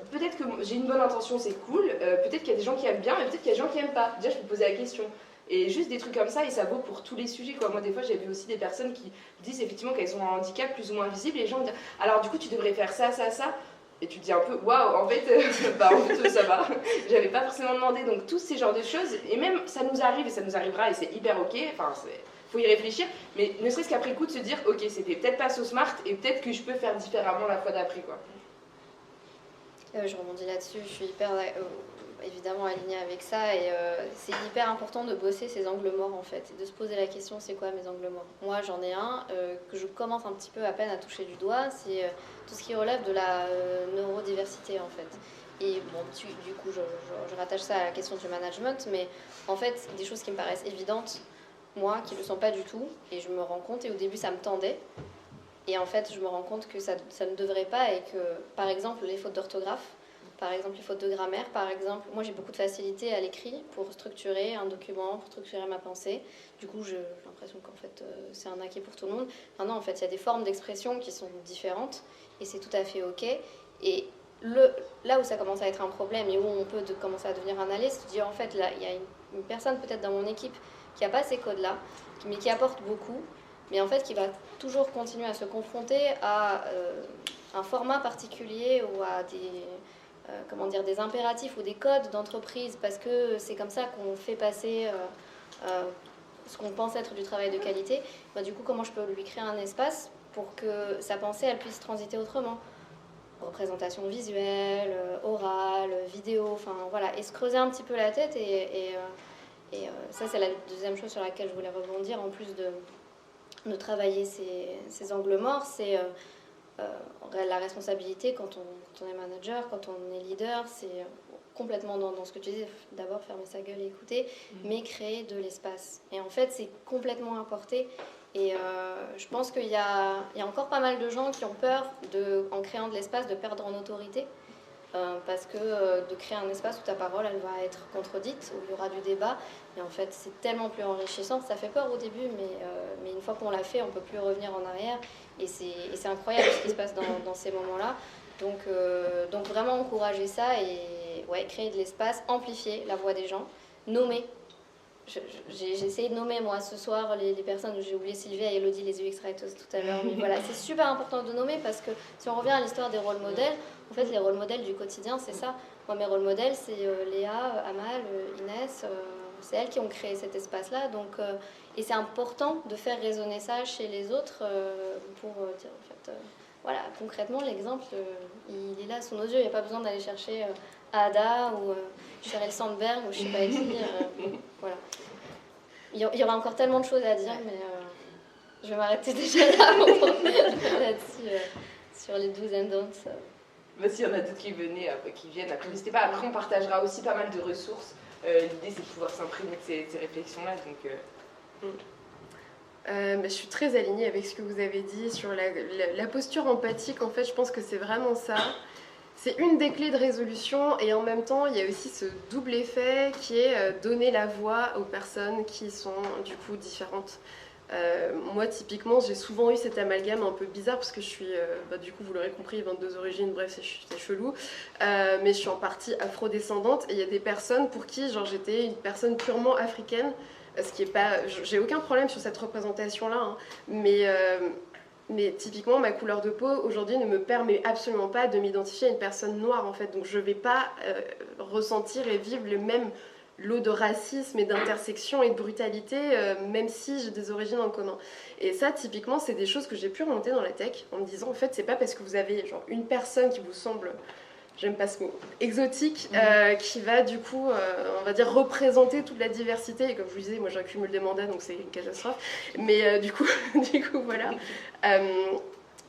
peut-être que j'ai une bonne intention, c'est cool. Peut-être qu'il y a des gens qui aiment bien, mais peut-être qu'il y a des gens qui n'aiment pas. Déjà, je peux poser la question. Et juste des trucs comme ça, et ça vaut pour tous les sujets, quoi. Moi, des fois, j'ai vu aussi des personnes qui disent effectivement qu'elles ont un handicap plus ou moins visible, et les gens me disent « Alors, du coup, tu devrais faire ça, ça, ça. » Et tu te dis un peu « Waouh, en fait, ça va. » J'avais pas forcément demandé. Donc, tous ces genres de choses, et même, ça nous arrive, et ça nous arrivera, et c'est hyper ok. Enfin, faut y réfléchir, mais ne serait-ce qu'après coup, de se dire « Ok, c'était peut-être pas so smart, et peut-être que je peux faire différemment la fois d'après, quoi. » Je rebondis là-dessus, je suis hyper évidemment alignée avec ça et c'est hyper important de bosser ses angles morts en fait, de se poser la question c'est quoi mes angles morts. Moi j'en ai un que je commence un petit peu à peine à toucher du doigt, c'est tout ce qui relève de la neurodiversité en fait. Et bon, du coup je rattache ça à la question du management, mais en fait des choses qui me paraissent évidentes, moi qui ne le sens pas du tout, et je me rends compte, et au début ça me tendait. Et en fait, je me rends compte que ça ne devrait pas et que, par exemple, les fautes d'orthographe, par exemple, les fautes de grammaire, par exemple, moi j'ai beaucoup de facilité à l'écrit pour structurer un document, pour structurer ma pensée. Du coup, j'ai l'impression qu'en fait, c'est un acquis pour tout le monde. Maintenant, en fait, il y a des formes d'expression qui sont différentes et c'est tout à fait OK. Et là où ça commence à être un problème et où on peut commencer à devenir analyste, se dire en fait, là, il y a une personne peut-être dans mon équipe qui n'a pas ces codes-là, mais qui apporte beaucoup, mais en fait qui va toujours continuer à se confronter à un format particulier ou à des impératifs ou des codes d'entreprise, parce que c'est comme ça qu'on fait passer ce qu'on pense être du travail de qualité. Du coup, comment je peux lui créer un espace pour que sa pensée elle puisse transiter autrement, représentation visuelle, orale, vidéo, enfin voilà, et se creuser un petit peu la tête et ça c'est la deuxième chose sur laquelle je voulais rebondir, en plus de travailler ces angles morts, c'est la responsabilité quand on est manager, quand on est leader, c'est complètement dans ce que tu disais, d'abord fermer sa gueule et écouter, mais créer de l'espace. Et en fait, c'est complètement importé. Et je pense qu'il y a encore pas mal de gens qui ont peur, en créant de l'espace, de perdre en autorité. Parce que de créer un espace où ta parole elle va être contredite, où il y aura du débat, et en fait c'est tellement plus enrichissant. Ça fait peur au début, mais une fois qu'on l'a fait, on ne peut plus revenir en arrière, et c'est incroyable ce qui se passe dans ces moments-là. Donc vraiment encourager ça et créer de l'espace, amplifier la voix des gens, nommer. J'ai essayé de nommer moi ce soir les personnes, j'ai oublié Sylvia et Elodie, les UX Writers tout à l'heure, mais voilà, c'est super important de nommer, parce que si on revient à l'histoire des rôles modèles, en fait les rôles modèles du quotidien c'est ça. Moi mes rôles modèles c'est Léa, Amal, Inès, c'est elles qui ont créé cet espace là, et c'est important de faire résonner ça chez les autres pour dire en fait voilà, concrètement l'exemple il est là sous nos yeux, il n'y a pas besoin d'aller chercher Ada ou Sheryl Sandberg ou je sais pas qui, voilà. Il y aura encore tellement de choses à dire, mais je vais m'arrêter déjà là là-dessus, sur les do's and don'ts. Mais s'il y en a d'autres qui viennent après, n'hésitez pas. Après, on partagera aussi pas mal de ressources. L'idée, c'est de pouvoir s'imprégner de ces réflexions-là. Donc, je suis très alignée avec ce que vous avez dit sur la posture empathique. En fait, je pense que c'est vraiment ça. C'est une des clés de résolution, et en même temps, il y a aussi ce double effet qui est donner la voix aux personnes qui sont du coup différentes. Moi, typiquement, j'ai souvent eu cet amalgame un peu bizarre parce que je suis, du coup, vous l'aurez compris, 22 origines, bref, c'est chelou. Mais je suis en partie afrodescendante, et il y a des personnes pour qui, genre, j'étais une personne purement africaine, ce qui est pas... J'ai aucun problème sur cette représentation-là, hein, mais typiquement, ma couleur de peau, aujourd'hui, ne me permet absolument pas de m'identifier à une personne noire, en fait. Donc, je vais pas ressentir et vivre le même lot de racisme et d'intersection et de brutalité, même si j'ai des origines en commun. Et ça, typiquement, c'est des choses que j'ai pu remonter dans la tech, en me disant, en fait, c'est pas parce que vous avez genre une personne qui vous semble... j'aime pas ce mot, exotique, qui va du coup, on va dire, représenter toute la diversité. Et comme je vous disais, moi j'accumule des mandats, donc c'est une catastrophe. Mais du coup, voilà.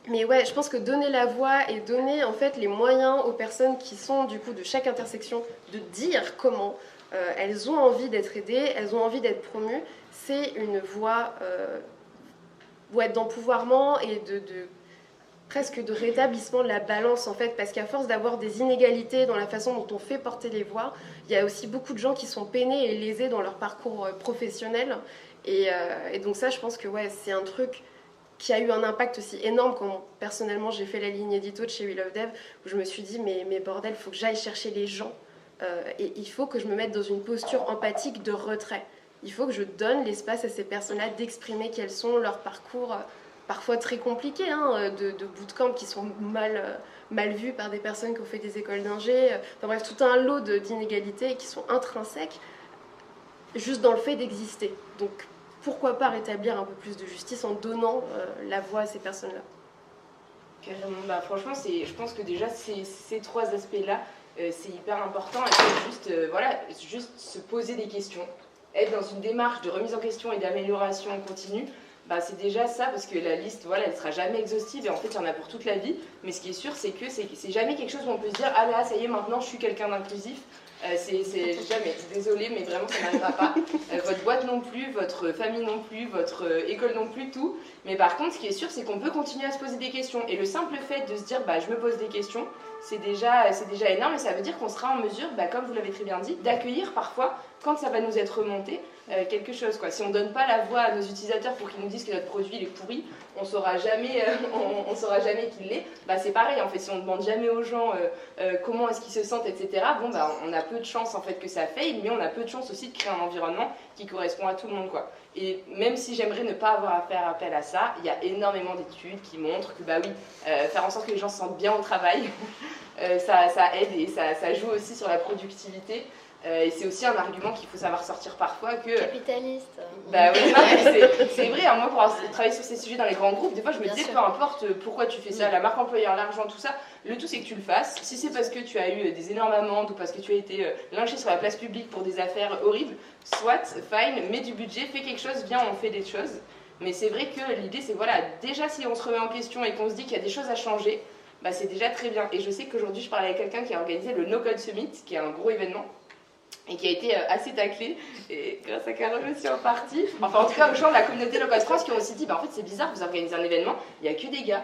Mais ouais, je pense que donner la voix et donner en fait les moyens aux personnes qui sont du coup de chaque intersection de dire comment elles ont envie d'être aidées, elles ont envie d'être promues, c'est une voie d'empouvoirment et presque de rétablissement de la balance en fait, parce qu'à force d'avoir des inégalités dans la façon dont on fait porter les voix, il y a aussi beaucoup de gens qui sont peinés et lésés dans leur parcours professionnel, et donc ça je pense que ouais, c'est un truc qui a eu un impact aussi énorme quand personnellement j'ai fait la ligne édito de chez We Love Dev, où je me suis dit mais bordel, il faut que j'aille chercher les gens, et il faut que je me mette dans une posture empathique de retrait, il faut que je donne l'espace à ces personnes-là d'exprimer quels sont leurs parcours parfois très compliqués, hein, de bootcamp qui sont mal vus par des personnes qui ont fait des écoles d'ingé, enfin bref, tout un lot d'inégalités qui sont intrinsèques juste dans le fait d'exister. Donc pourquoi pas rétablir un peu plus de justice en donnant la voix à ces personnes-là. Carrément, bah, franchement, je pense que déjà ces trois aspects-là, c'est hyper important, et c'est juste se poser des questions, être dans une démarche de remise en question et d'amélioration continue. Bah, c'est déjà ça, parce que la liste, voilà, elle sera jamais exhaustive, et en fait, il y en a pour toute la vie. Mais ce qui est sûr, c'est que c'est jamais quelque chose où on peut se dire « Ah là, ça y est, maintenant, je suis quelqu'un d'inclusif ». C'est jamais, désolé, mais vraiment, ça n'arrivera pas. Votre boîte non plus, votre famille non plus, votre école non plus, tout. Mais par contre, ce qui est sûr, c'est qu'on peut continuer à se poser des questions. Et le simple fait de se dire « Bah, je me pose des questions », c'est déjà énorme, et ça veut dire qu'on sera en mesure, bah, comme vous l'avez très bien dit, d'accueillir parfois, quand ça va nous être remonté, quelque chose, quoi. Si on ne donne pas la voix à nos utilisateurs pour qu'ils nous disent que notre produit il est pourri, on ne saura jamais qu'il l'est. Bah, c'est pareil, en fait, si on ne demande jamais aux gens comment est-ce qu'ils se sentent, etc., bon, bah, on a peu de chance en fait, que ça faille, mais on a peu de chance aussi de créer un environnement qui correspond à tout le monde, quoi. Et même si j'aimerais ne pas avoir à faire appel à ça, il y a énormément d'études qui montrent que bah oui, faire en sorte que les gens se sentent bien au travail, ça aide, et ça joue aussi sur la productivité. Et c'est aussi un argument qu'il faut savoir sortir parfois que... Capitaliste. Bah oui, c'est vrai, hein, moi pour travailler sur ces sujets dans les grands groupes, des fois je me disais peu importe pourquoi tu fais ça, la marque employeur, l'argent, tout ça, le tout c'est que tu le fasses. Si c'est parce que tu as eu des énormes amendes ou parce que tu as été lynché sur la place publique pour des affaires horribles, soit, fine, mets du budget, fais quelque chose, viens, on fait des choses. Mais c'est vrai que l'idée c'est voilà, déjà si on se remet en question et qu'on se dit qu'il y a des choses à changer, bah c'est déjà très bien. Et je sais qu'aujourd'hui je parlais avec quelqu'un qui a organisé le No Code Summit, qui est un gros événement, et qui a été assez taclé, et grâce à Carole aussi en partie, enfin en tout cas aux gens de la communauté No Code France qui ont aussi dit bah en fait c'est bizarre, vous organisez un événement, il n'y a que des gars,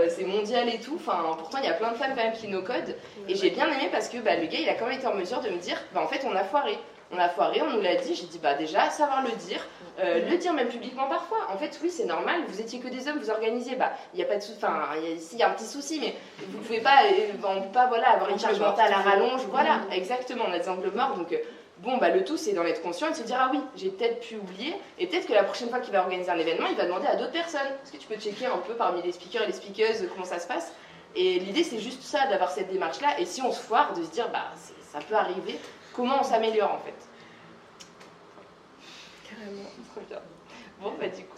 c'est mondial et tout, enfin pourtant il y a plein de femmes quand même qui no code, et j'ai bien aimé parce que bah, le gars il a quand même été en mesure de me dire bah en fait on a foiré, on nous l'a dit, j'ai dit bah déjà savoir le dire même publiquement parfois, en fait oui c'est normal, vous étiez que des hommes, vous organisez, bah il y a pas de souci, enfin il y a un petit souci, mais vous pouvez pas, on peut pas voilà, avoir une charge mentale à rallonge, voilà, exactement, on a des angles morts, donc bon bah le tout c'est d'en être conscient et de se dire ah oui, j'ai peut-être pu oublier, et peut-être que la prochaine fois qu'il va organiser un événement, il va demander à d'autres personnes, est-ce que tu peux checker un peu parmi les speakers et les speakeuses comment ça se passe, et l'idée c'est juste ça, d'avoir cette démarche là, et si on se foire, de se dire bah ça peut arriver, comment on s'améliore en fait. Carrément. Trop bien. Bon bah du coup,